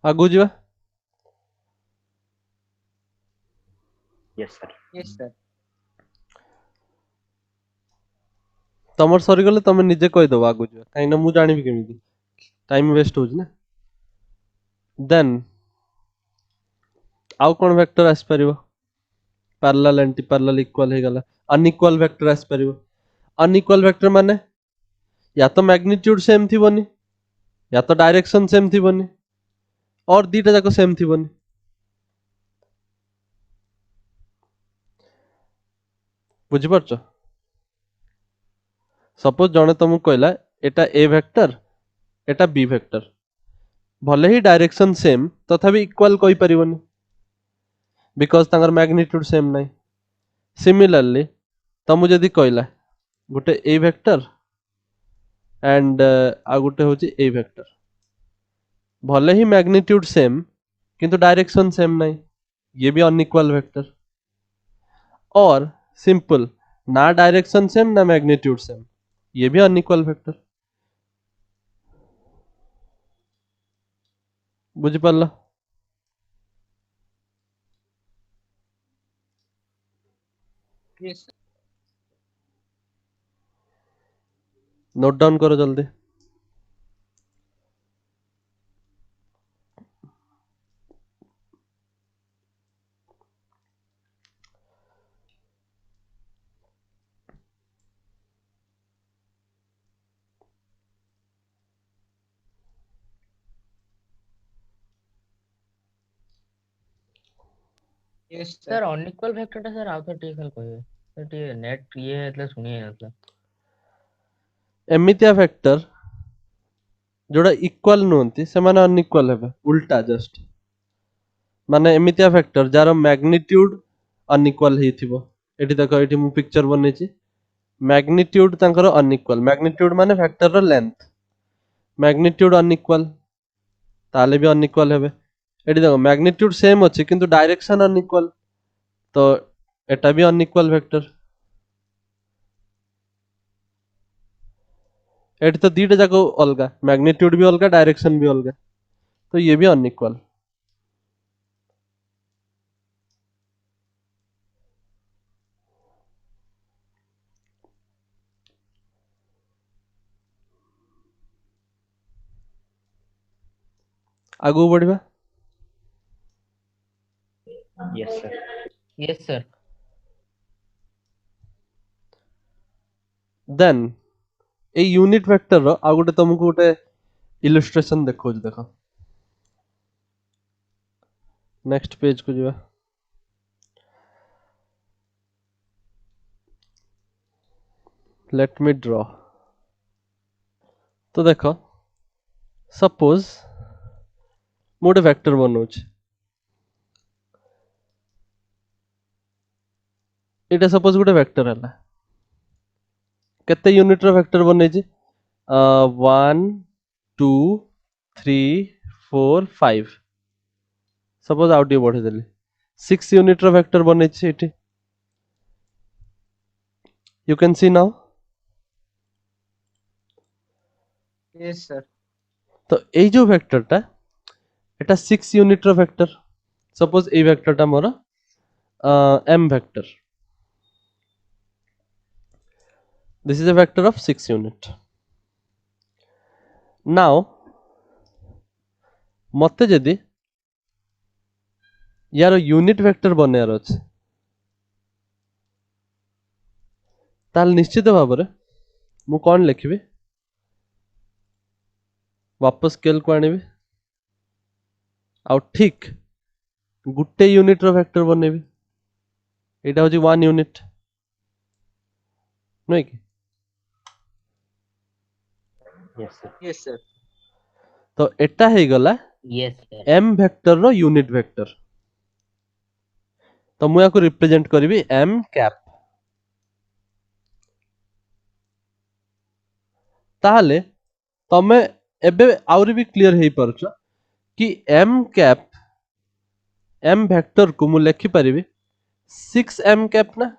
आगु जीवा Yes, sir. yes sir तमर सरी गले तमे निजे कहि दबो आगु जीवा काई ना मु जानिबी केमिति टाइम वेस्ट होज ना देन आउ कोन वेक्टर आस परिबो पैरेलल एंटी पैरेलल इक्वल हे गला अनइक्वल वेक्टर आस परिबो अनइक्वल वेक्टर माने या तो मैग्नीट्यूड सेम थिबोनी या तो डायरेक्शन सेम थिबोनी और दीटा जाको सेम थिबोनी बुझी परछो सपोज जने तुमको कहला एटा ए वेक्टर एटा बी वेक्टर भले ही डायरेक्शन सेम तथापि इक्वल कहि परिबोनी बिकॉज तांगर मैग्नीट्यूड सेम नाही सिमिलरली तुम जदि कहला गोटे ए वेक्टर एंड आ गोटे होची ए वेक्टर भले ही मैग्नीट्यूड सेम किंतु डायरेक्शन सेम नहीं ये भी अनइक्वल वेक्टर और सिंपल ना डायरेक्शन सेम ना मैग्नीट्यूड सेम ये भी अनइक्वल वेक्टर बुझी पारला yes sir नोट डाउन करो जल्दी yes sir sir unequal factor टा सर आउ तो ठीक है कहबे सर टी नेट ये है એટલે सुनिए मतलब एमितिया वेक्टर जोड़ा इक्वल नुहंती से माने अनइक्वल हेबे उल्टा जस्ट माने एमितिया वेक्टर जार मैग्नीट्यूड अनइक्वल हेथिबो एठी देखो एठी मु पिक्चर बनेछि मैग्नीट्यूड तांकर अनइक्वल मैग्नीट्यूड माने वेक्टर रो लेंथ मैग्नीट्यूड अनइक्वल ताले भी अनइक्वल हेबे एठी देखो मैग्नीट्यूड सेम अछि किंतु डायरेक्शन अनइक्वल तो एटा भी अनइक्वल वेक्टर एठी तो दीटा जाको अलगा मैग्नीट्यूड भी अलगा डायरेक्शन भी अलगा तो ये भी अनइक्वल आगु बढ़िबा Yes, sir. Yes sir then A unit vector रो आ गोटे तुमको गोटे इलस्ट्रेशन देखो देखो नेक्स्ट पेज को जीवा लेट मी ड्रॉ तो देखो सपोज मोटे वेक्टर बनौछ एटा सपोज गोटे वेक्टर है केते यूनिट रो वेक्टर बनै छी 1 2 3 4 5 सपोज आउट बढ़े देली 6 यूनिट रो वेक्टर बनै छी एठी you can see now yes sir तो ए जो वेक्टरटा एटा 6 यूनिट रो वेक्टर सपोज ए वेक्टरटा मोर m vector this is a vector of 6 unit now मते जदि यार यूनिट वेक्टर बनेयार अछि ताल निश्चित भाव में मु कौन लिखी वापस स्केल को आनी आउ ठीक गुटे यूनिट रो वेक्टर बनेबी एटा होची 1 यूनिट नहीं कि Yes, sir. यस सर तो एटा हे गला यस सर m वेक्टर रो यूनिट वेक्टर तो मु याको रिप्रेजेंट करबी m कैप ताहले तमे एबे आउरी भी क्लियर हेई परछ कि m कैप m वेक्टर को मु लिखि परिबी 6m कैप ना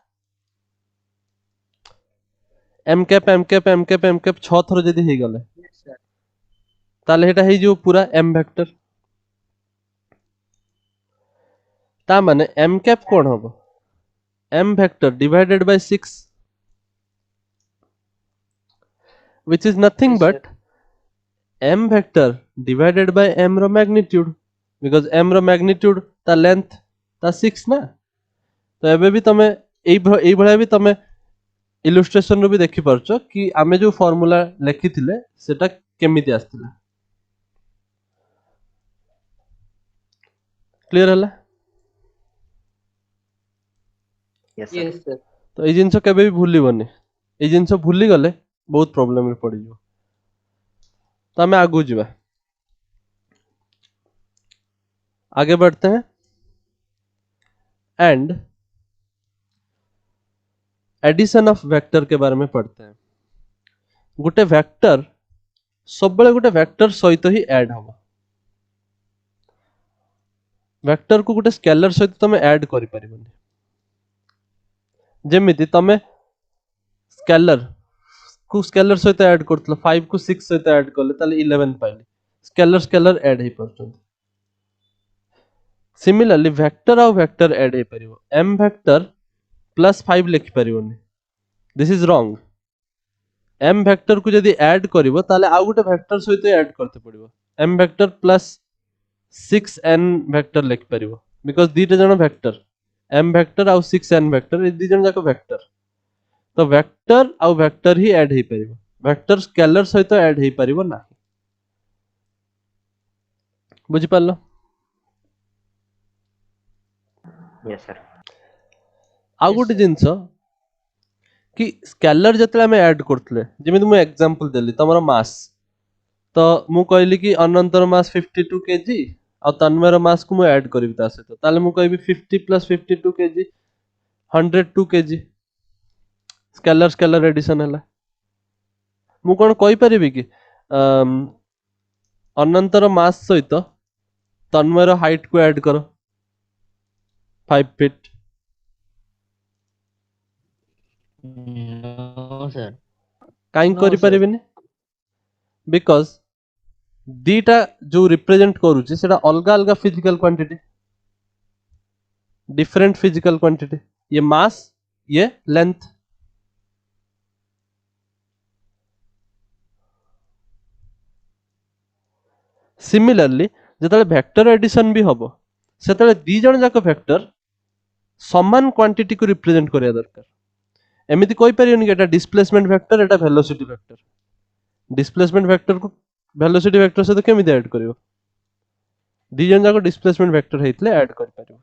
m cap m cap m cap m cap 6 thorough जदी हे गले यस सर ताले हेटा हे जो पूरा m वेक्टर ता माने m कैप कोन हबो m vector divided bye 6 which is nothing Yes, but m vector divided by m रो magnitude because m रो magnitude ता length ता 6 ना तो एबे भी तमे एई भळा भी तमे इलस्ट्रेशन रो भी देखि परछो कि आमे जो फार्मूला लेखिथिले सेटा केमिति आस्तिला क्लियर हला Yes, sir. यस सर तो ए जिंस केबे भी भूलिबनी ए जिंस भूली गले बहुत प्रॉब्लम रे पड़ी जो तो हमें आगू जीवा आगे बढ़ते हैं एंड एडिशन ऑफ वेक्टर के बारे में पढ़ते हैं गोटे वेक्टर सब बेले गोटे वेक्टर सहित ही ऐड होबो वेक्टर को गोटे स्केलर सहित तमे ऐड करि परिबनी जेमिति तमे स्केलर को स्केलर सहित ऐड करथलो 5 को 6 सहित ऐड करले ताले 11 पाइली स्केलर स्केलर ऐड हे परछन सिमिलरली वेक्टर और वेक्टर ऐड हे परिबो m वेक्टर प्लस 5 लिखि परिबोनी this is wrong m vector को जदी ऐड करिवो ताले आ गोटे वेक्टर सहित ऐड करते पड़िबो m vector plus 6n vector लिखि परिबो बिकॉज़ दीटा जण वेक्टर m वेक्टर और 6n वेक्टर ए दी जण जाको वेक्टर तो वेक्टर और वेक्टर ही ऐड हे परिबो वेक्टर स्केलर सहित ऐड हे परिबो ना बुझि पालो Yes, sir. आ Yes, गोटे sir. जिंस कि स्केलर जतले हमें ऐड करथले जेमिति मु एग्जांपल देली तमरो मास तो मु कहली कि अनंतर मास 52 केजी और तन्मयर मास को मु ऐड करबी ता सहित ताले मु कहबी 50 plus 52 KG 102 KG scalar scalar addition हला मु कोन कहि परिबी कि अनंतर मास सहित तन्मयर हाइट को ऐड करो 5 फीट नो सर काई No, करि sir. परिबिनी बिकॉज़ दीटा जो रिप्रेजेंट करूची सेटा अलगा अलगा physical quantity different physical quantity ये मास ये लेंथ सिमिलरली जतले वेक्टर एडिशन भी हबो सेतले दी जण जाक वेक्टर समान क्वांटिटी को रिप्रेजेंट करिया दरकार एमिति कोइ परियोनी कि एटा डिस्प्लेसमेंट वेक्टर एटा वेलोसिटी वेक्टर डिस्प्लेसमेंट वेक्टर को वेलोसिटी वेक्टर सहित केमिति ऐड करिवो दी जन जाको डिस्प्लेसमेंट वेक्टर हेतले ऐड कर परिवो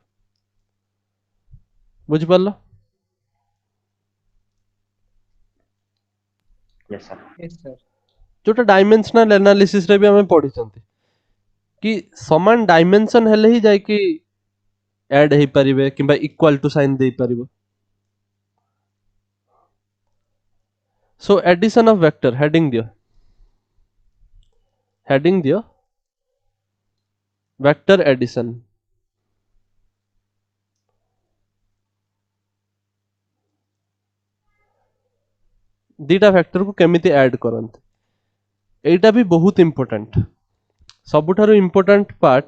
बुझि पारलो Yes, sir. yes sir जोटा डायमेंशनल एनालिसिस रे भी हमें पढ़ी चंती कि समान डायमेंशन हेले ही जाय कि ऐड हे परिबे किबा इक्वल टू साइन दे परिबो so addition of vector heading दियो वेक्टर एडिशन दीटा वेक्टर को केमिति ऐड करंते एटा भी बहुत इंपोर्टेंट सबुठारु इंपोर्टेंट पार्ट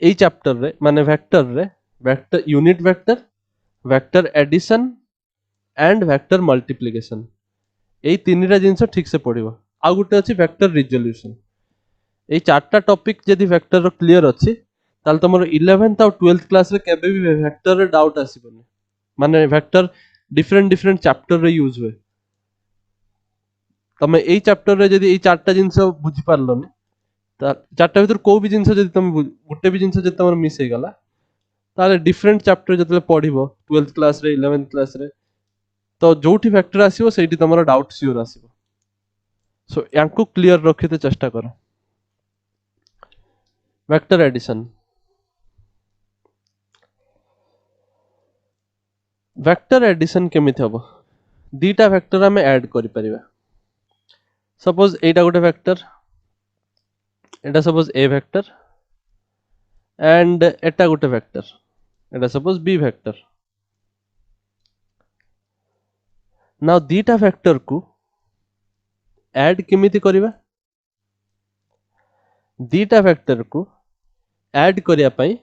एई चैप्टर रे माने vector unit vector addition and vector multiplication एई तीनटा जिंस ठीक से पढ़िबो आ गुटे अछि वेक्टर रिजोल्यूशन एई चारटा टॉपिक जदी वेक्टर रो क्लियर अछि ताल तमरो 11th और 12th क्लास रे केबे भी वेक्टर रे डाउट आसीबनी माने वेक्टर डिफरेंट चैप्टर रे यूज हुए तमे एई चैप्टर रे जदी एई चारटा जिंस बुझि पारलोनी चारटा भीतर को भी जिंस जदी तमे गुटे भी जिंस जदी तमर मिस हे गला ताले डिफरेंट चैप्टर जतले पढिबो 12th क्लास रे 11th क्लास रे तो जोठी वेक्टर आसीबो सेठी तमरो डाउट सियोर आसीबो सो यांको क्लियर रखिते चेष्टा करो वेक्टर एडिशन केमिति हबो दीटा वेक्टर हमें ऐड करि परिबा सपोज एटा गोटे वेक्टर एटा सपोज ए वेक्टर एंड एटा गोटे वेक्टर एटा सपोज बी वेक्टर नाउ दीटा वेक्टर को ऐड केमिति करिबा दीटा वेक्टर को ऐड करिया पई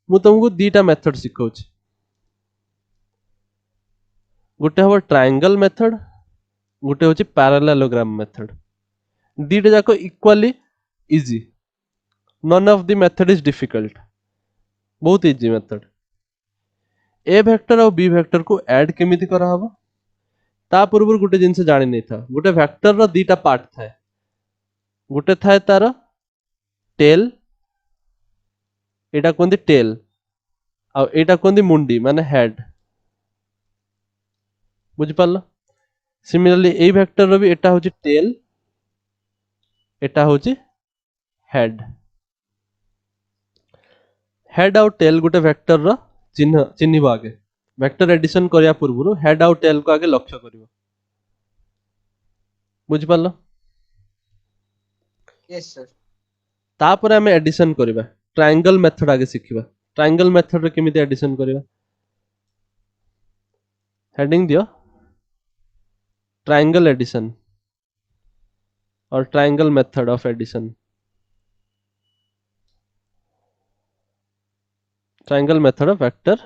मु तुमको दीटा मेथड सिखाउछि गोटे हबो ट्रायंगल मेथड गोटे होछि पैरेललोग्राम मेथड दीटा जाको equally easy none of the method is difficult बहुत इजी मेथड ए वेक्टर और बी वेक्टर को ऐड केमिति करा हबो ता पूर्व गोटे जिंस जानि नै था गोटे वेक्टर रो दीटा पार्ट थाए गोटे थाए तार टेल एटा कोंदी टेल आ एटा कोंदी मुंडी माने हेड बुझि पारलो सिमिलरली ए वेक्टर रो भी एटा होची टेल एटा होची हेड हेड और टेल गोटे वेक्टर रो चिन्ह आगे वेक्टर एडिशन करिया पूर्व हेड और टेल को आगे लक्ष्य करिवो बुझि पारलो yes sir तापर हमें एडिशन करिबा ट्रायंगल मेथड आगे सिखिबा ट्रायंगल मेथड रे केमिति एडिशन करिबा हेडिंग दियो ट्रायंगल एडिशन और triangle method of addition triangle method of vector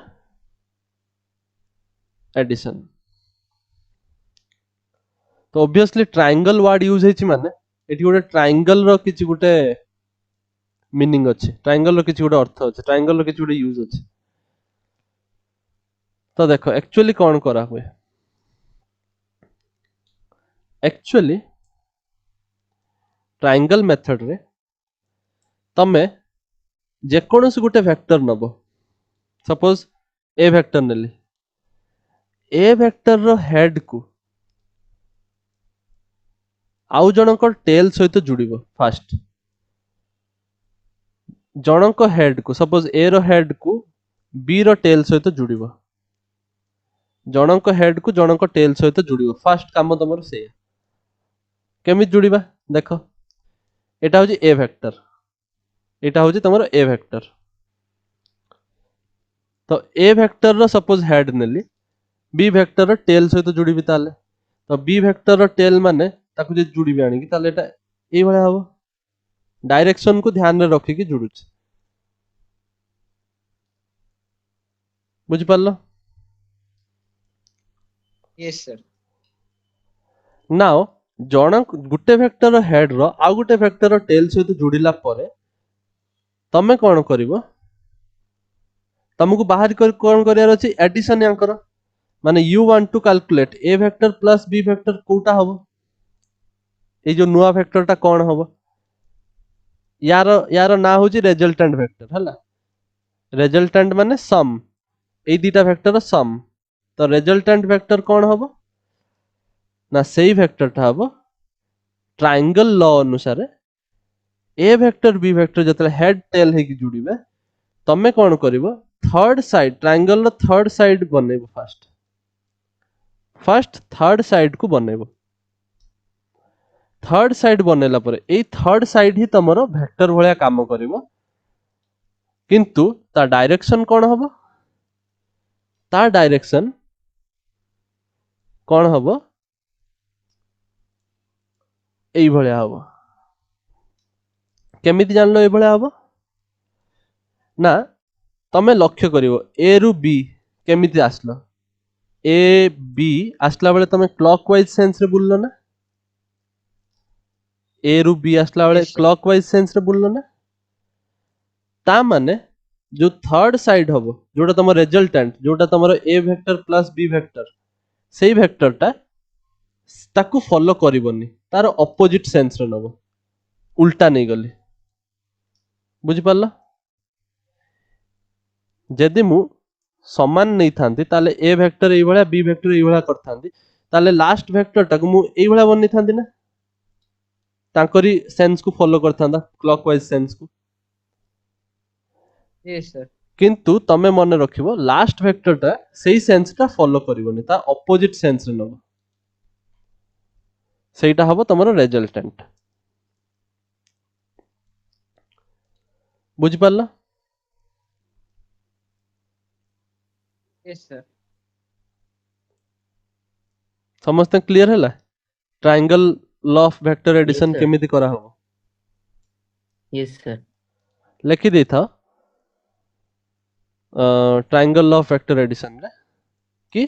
addition तो ऑब्वियसली ट्रायंगल वर्ड यूज हेछि माने एठी गोटे ट्रायंगल रो किछि गोटे मीनिंग अछि ट्रायंगल रो किछि गोटे अर्थ अछि ट्रायंगल रो किछि गोटे यूज अछि तो देखो एक्चुअली कोन करा हुए एक्चुअली ट्रायंगल मेथड रे तमे जे कोनोसी गोटे vector Nebo suppose A vector Nelly A vector row head को आउ जनक टेल सहित जुड़िबो फास्ट जनक हेड को सपोज ए रो हेड को बी रो टेल सहित जुड़िबो जनक हेड को जनक टेल सहित जुड़िबो फास्ट काम तमर से केमि जुड़िबा देखो एटा होची ए वेक्टर एटा होची तमर ए वेक्टर तो ए वेक्टर रो सपोज हेड नेली बी वेक्टर रो टेल सहित जुड़िबी ताले तो बी वेक्टर रो टेल माने ताकू जे जुड़िबी आनी कि ताले एटा ए भले हबो डायरेक्शन को ध्यान रे रखी कि जुड़ुछ बुझि पारलो yes sir नाउ जनक गुटे वेक्टर रो हेड रो आ गुटे वेक्टर रो टेल सहित जुड़िला परे तमे कोन करिवो तमको बाहर कर कोन करियार अछि एडिशन यांकर माने you want to calculate A vector plus B vector कोटा हबो ए जो नुआ वेक्टरटा कौन हबो यार यार ना होची रिजल्टेंट वेक्टर हला रिजल्टेंट माने सम ए दीटा वेक्टर सम तो रिजल्टेंट वेक्टर कौन हबो ना सेई वेक्टरटा हबो ट्रायंगल लॉ अनुसार ए वेक्टर बी वेक्टर जतले हेड टेल हे की जुड़ीबे तमे कौन करिवो थर्ड साइड ट्रायंगल रो थर्ड साइड बनेबो फर्स्ट थर्ड साइड को बनेबो थर्ड साइड बनेला परे ए थर्ड साइड ही तमरो वेक्टर भलिया काम करिवो किंतु ता डायरेक्शन कौन हबो ता डायरेक्शन कौन हबो एई भलिया हबो केमिति जानलो ए भलिया हबो ना तमे लक्ष्य करिवो ए रु बी केमिति आसलो ए बी आसला बेले तमे क्लॉकवाइज सेंस रे बुललो ना ए रु बी आसला बेले Yes, sir. क्लॉकवाइज सेंस रे बुललो ना ता माने जो थर्ड साइड हबो जोटा तमर रिजल्टेंट जोटा तमर ए वेक्टर प्लस बी वेक्टर सेई वेक्टरटा ताकू फॉलो करिवोनी तार ऑपोजिट सेंस रे नबो उल्टा नहीं गली बुझी पारला जदि मु समान नहीं थांती ताले ए वेक्टर एई भलिया बी वेक्टर एई भलिया करथांती ताले लास्ट वेक्टरटा को मु एई भलिया बनि थांती ना तांकरी सेंस को फॉलो करथांदा क्लॉकवाइज सेंस को yes sir किंतु तमे मन रखिबो लास्ट वेक्टरटा सेई सेंसटा फॉलो करिवोनी ता ऑपोजिट सेंस रे नबो सेटा हबो तमरो रिजल्टेंट बुझी पारला yes sir समस्त क्लियर हैला triangle law of vector addition sir. केमिति करा हबो यस सर लिखि देथा triangle law of vector addition रे कि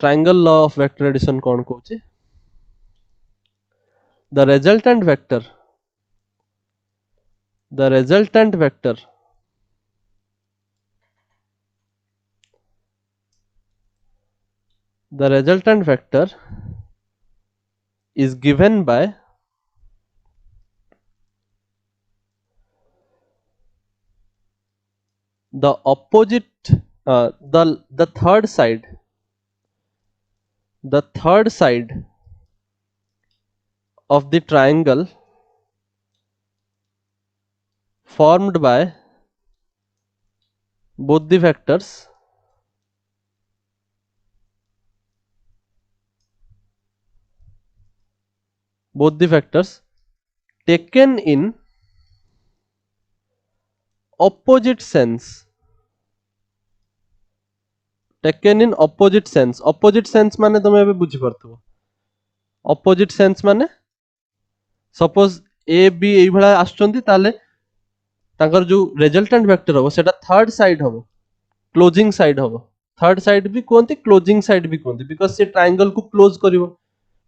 triangle law of vector addition कौन कहूची the resultant vector the resultant vector is given by the opposite the third side of the triangle formed by both the vectors taken in opposite sense opposite sense माने तुम एबे बुझी परथबो opposite sense माने suppose a b एई भला आछंती ताले ताकर जो resultant vector हो सेटा थर्ड साइड हो क्लोजिंग साइड हो थर्ड साइड भी कोनती क्लोजिंग साइड भी कोनती बिकॉज़ से ट्रायंगल को क्लोज करिवो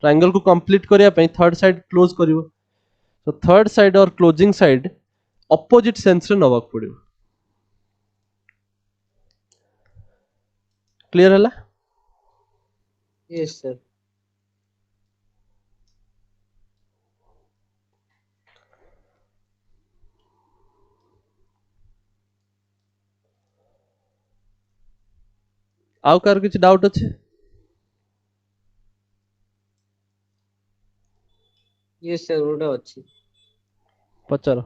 ट्रायंगल को कंप्लीट करिया पई थर्ड साइड क्लोज करिवो तो थर्ड साइड और क्लोजिंग साइड ऑपोजिट सेंस रे नबाक पड़िवो क्लियर हला yes sir आउ कार किछ डाउट अछि yes sir गोटे अछि पचारो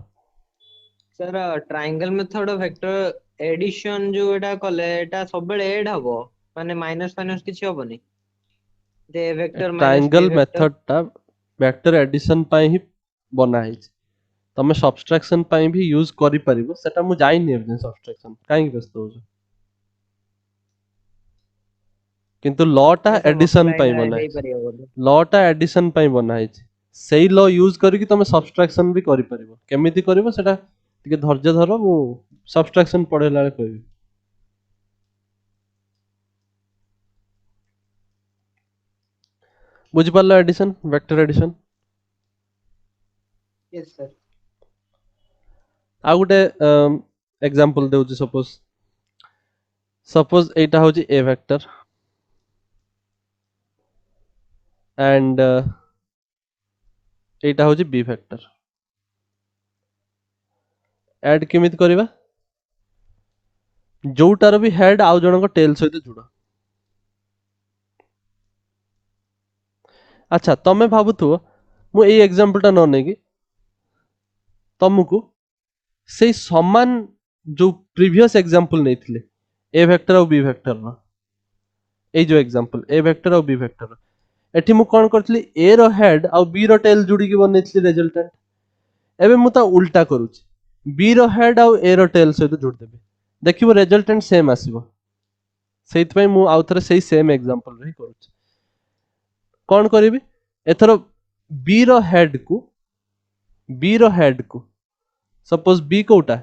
sir triangle method vector addition जो एटा कले एटा सब बेले ऐड हबो माने माइनस माइनस किछि हबोनी जे वेक्टर माइनस ट्रायंगल मेथड टा वेक्टर एडिशन पाई ही बना है तमे सब्सट्रैक्शन पाई भी यूज करि परिबो सेटा मु जाई नै एबे सब्सट्रैक्शन काई व्यस्त हो किंतु लॉ टा एडिशन पाई बना है लॉ टा एडिशन पाई बना है सेही लॉ यूज करी कि तमे सब्सट्रैक्शन भी करि परिबो केमिति करिवो सेटा तिके धैर्य धरो मु सब्सट्रैक्शन पढेला रे कहबी बुझि पारला addition vector addition yes sir आ गुटे एग्जांपल देउची सपोज एटा होची ए वेक्टर एंड एटा होची बी फैक्टर ऐड केमिति करबा जोटार भी हेड आउ जनक टेल सहित जुड़ अच्छा तमे भाबुथु मु एई एग्जांपल टा न नेकी तुमको से समान जो प्रीवियस एग्जांपल नेथिले ए वेक्टर और बी वेक्टर रो ए जो एग्जांपल ए वेक्टर और बी वेक्टर एठी मु कोन करथली ए रो हेड और बी रो टेल जुडी के बनेथली रिजल्टेंट एबे मु ता उल्टा करूची बी रो हेड और ए रो टेल सहित जोड़ देबे देखिबो रिजल्टेंट सेम आसीबो सेइत पई मु आउ थरे सेही सेम एग्जांपल रे करूची कोन करिवि एथरो बी रो हेड को सपोज बी कोटा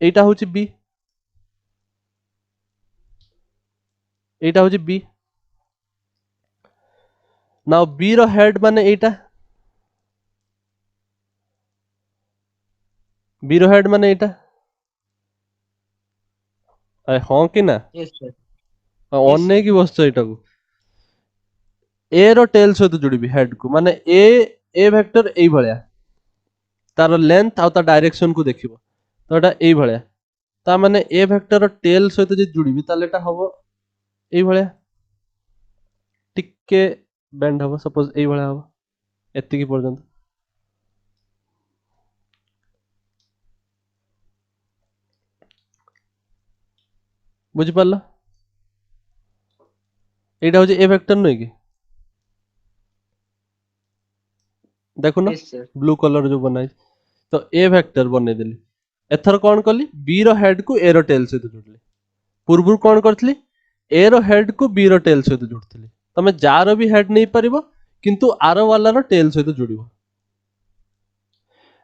एटा होची बी एटा होची बी नाउ बी रो हेड माने एटा बी रो हेड माने एटा अरे हां कि ना yes sir ऑन नहीं की बसछ एटा को ए रो टेल सहित जोड़बी हेड को माने ए वेक्टर एई भलिया तार लेंथ आ ता डायरेक्शन को देखिबो तो एटा एई भलिया ता माने ए वेक्टर रो टेल सहित जे जोड़बी ताले एटा हबो एई भलिया टिके बेंड हबो सपोज एई भलिया हबो एतिकी पर्यंत बुझि पारला एटा होजे ए वेक्टर नै कि देखो ना yes sir ब्लू कलर जो बनाई तो ए वेक्टर बने देली एथर कोन करली बी रो हेड को ए रो टेल सहित जोड़ली पूर्वरु कोन करथली ए रो हेड को बी रो टेल सहित जोड़थली तमे जार भी हेड नै परिबो किंतु आरो वाला रो टेल सहित जोड़िबो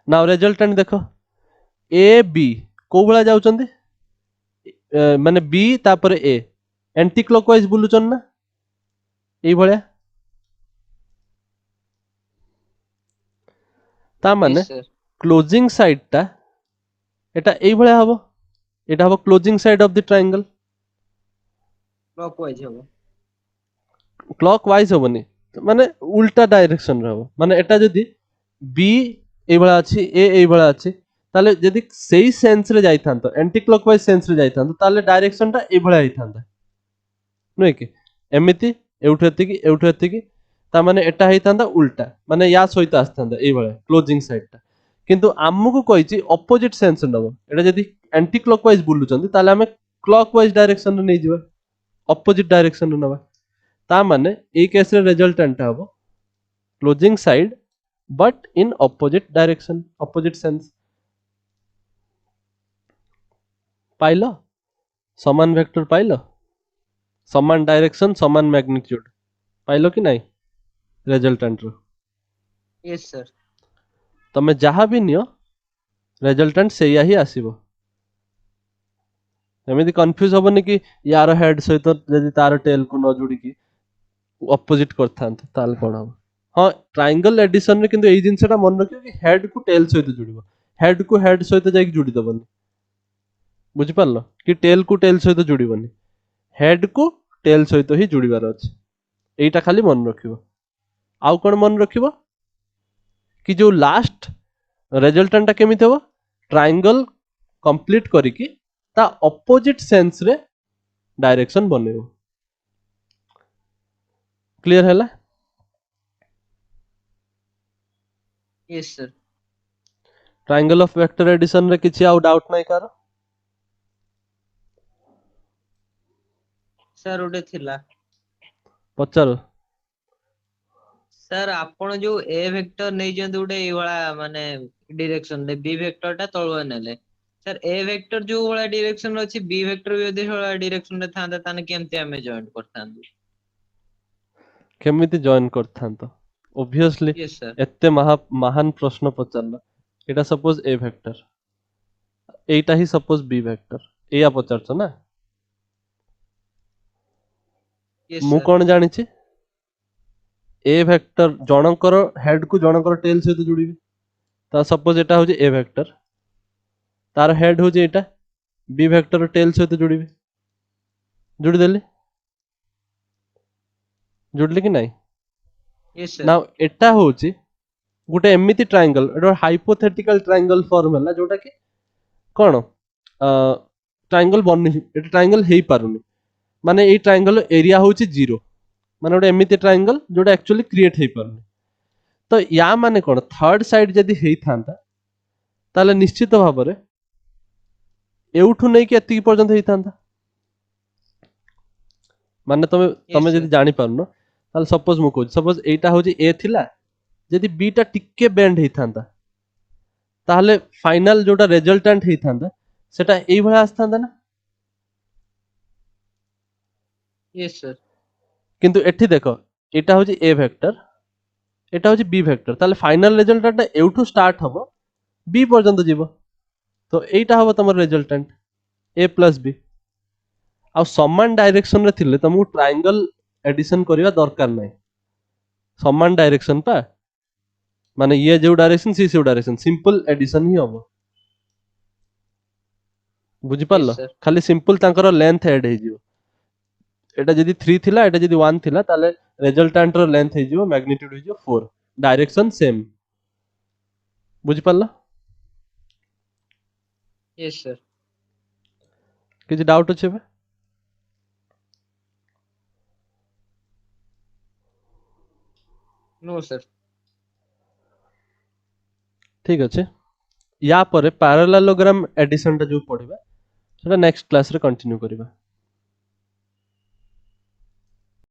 नाउ रिजल्टेंट देखो ए बी को भला जाउचंदी माने बी तापर ए एंटी क्लॉकवाइज बुलुचन ना एई भलिया ता माने yes sir क्लोजिंग साइड टा एटा एई भलिया हबो एटा हबो closing side of the triangle clockwise हबो क्लॉकवाइज हबनी माने उल्टा डायरेक्शन रे हबो माने एटा जदी बी एई भलिया अछि ए एई भलिया अछि ताले जदी सेही सेंस रे जाई थांतो एंटी क्लॉकवाइज सेंस रे जाई थांतो ताले डायरेक्शन टा एई भलिया ही थांता नै कि एमिति एउठु एतिकी ता माने एटा ही थांता उल्टा माने या सहित आस्थांता एई भलिया क्लोजिंग साइड टा किंतु आमको कहिची ऑपोजिट सेंस नबो एटा जदी एंटी क्लॉकवाइज बुलुचंदी ताले हमें क्लॉकवाइज डायरेक्शन रे नै जिबा ऑपोजिट डायरेक्शन रे नबा ता माने ए केस रे रिजल्टेंट हबो closing side but in opposite direction opposite sense pilo समान वेक्टर पाइलो समान डायरेक्शन समान मैग्नीट्यूड पाइलो कि नहीं रिजल्टेंट रो yes sir तमे जहा भी नियो रिजल्टेंट सेया ही आसीबो एमिति कंफ्यूज होबनी कि यार हेड सहित जदी तार टेल को न जोड़ी की ऑपोजिट करथांत ताल कोन हो हां ट्रायंगल एडिशन रे किंतु एई जिंसटा मन रखियो कि हेड को टेल सहित जोड़िबो हेड को हेड सहित जाई जोड़ी दबनी बुझि पारलो कि टेल को टेल सहित जोड़िबनी हेड को टेल सहित ही जोड़िबार अछि एईटा खाली मन रखिबो आउ कोन मन रखिबो कि जो लास्ट रिजल्टेंट केमिति हो ट्रायंगल कंप्लीट करिकी ता ऑपोजिट सेंस रे डायरेक्शन बनेबो क्लियर हैला yes sir triangle of vector addition रे किछि आउ डाउट नै कर sir ओटे थिला पचार सर आपण जो ए वेक्टर नै जंदु उडे ए वाला माने डायरेक्शन दे बी वेक्टर टा तळवा नेले सर ए वेक्टर जो वाला डायरेक्शन अछि बी वेक्टर भी यदि वाला डायरेक्शन रे थांदा ताने केमते हमें जॉइन करथांदु केमिति जॉइन करथांत ऑब्वियसली यस सर एत्ते महान प्रश्न पचारला एटा suppose A vector Etah he suppose B vector एया पचारछ ना यस मु सर कोन जानि छी ए वेक्टर जनकर हेड को जनकर टेल सहित जोड़िबी ता सपोज एटा होजे ए वेक्टर तार हेड होजे एटा बी वेक्टर टेल सहित जोड़िबी जोड़ी देली जुड़ले कि नहीं yes sir ना एटा होची गोटे एमिति ट्रायंगल एटा हाइपोथेटिकल ट्रायंगल फॉर्म हला जोटा कि कोन ट्रायंगल बनि एटा ट्रायंगल हेई पारुनी माने एई ट्रायंगल एरिया होची 0 माने गोटे एमिति ट्रायंगल जोटा एक्चुअली क्रिएट हेई पारुनी तो या माने कोन थर्ड साइड जदी हेई थांता ताले निश्चित भाबरे एउठु नै कि एति पर्यंत हेई थांता माने तमे तमे sir. जदी जानि पारुनो ताले सपोज मु कहू सपोज एटा होची ए थिला जदी बी टा टिके बेंड हेई थांता ताहले फाइनल जोटा रिजल्टेंट हेई थांता सेटा एई भला आस्थांता ना yes sir किंतु एठी देखो एटा होची ए वेक्टर एटा होची बी वेक्टर ताले फाइनल रिजल्टेंट एउठु स्टार्ट हबो बी पर्यंत जीवो तो एटा हबो तमर रिजल्टेंट ए प्लस बी आ समान डायरेक्शन रे थिले तुमको ट्रायंगल एडिशन करिवा दरकार नै समान डायरेक्शन पा माने ये जो डायरेक्शन सी से डायरेक्शन सिंपल एडिशन ही हबो बुझि पारलो Yes, sir. खाली सिंपल तांकर लेंथ ऐड हे जिवो एटा जदी 3 थिला एटा जदी 1 थिला ताले रिजल्टेंट रो लेंथ हे जिवो मैग्नीट्यूड हे जिवो 4 डायरेक्शन सेम बुझि पारलो yes sir किछि डाउट अछि बे no sir ठीक अछि या परे पैरेललोग्राम एडिशन टा जो पढिबा सेटा नेक्स्ट क्लास रे कंटिन्यू करिबा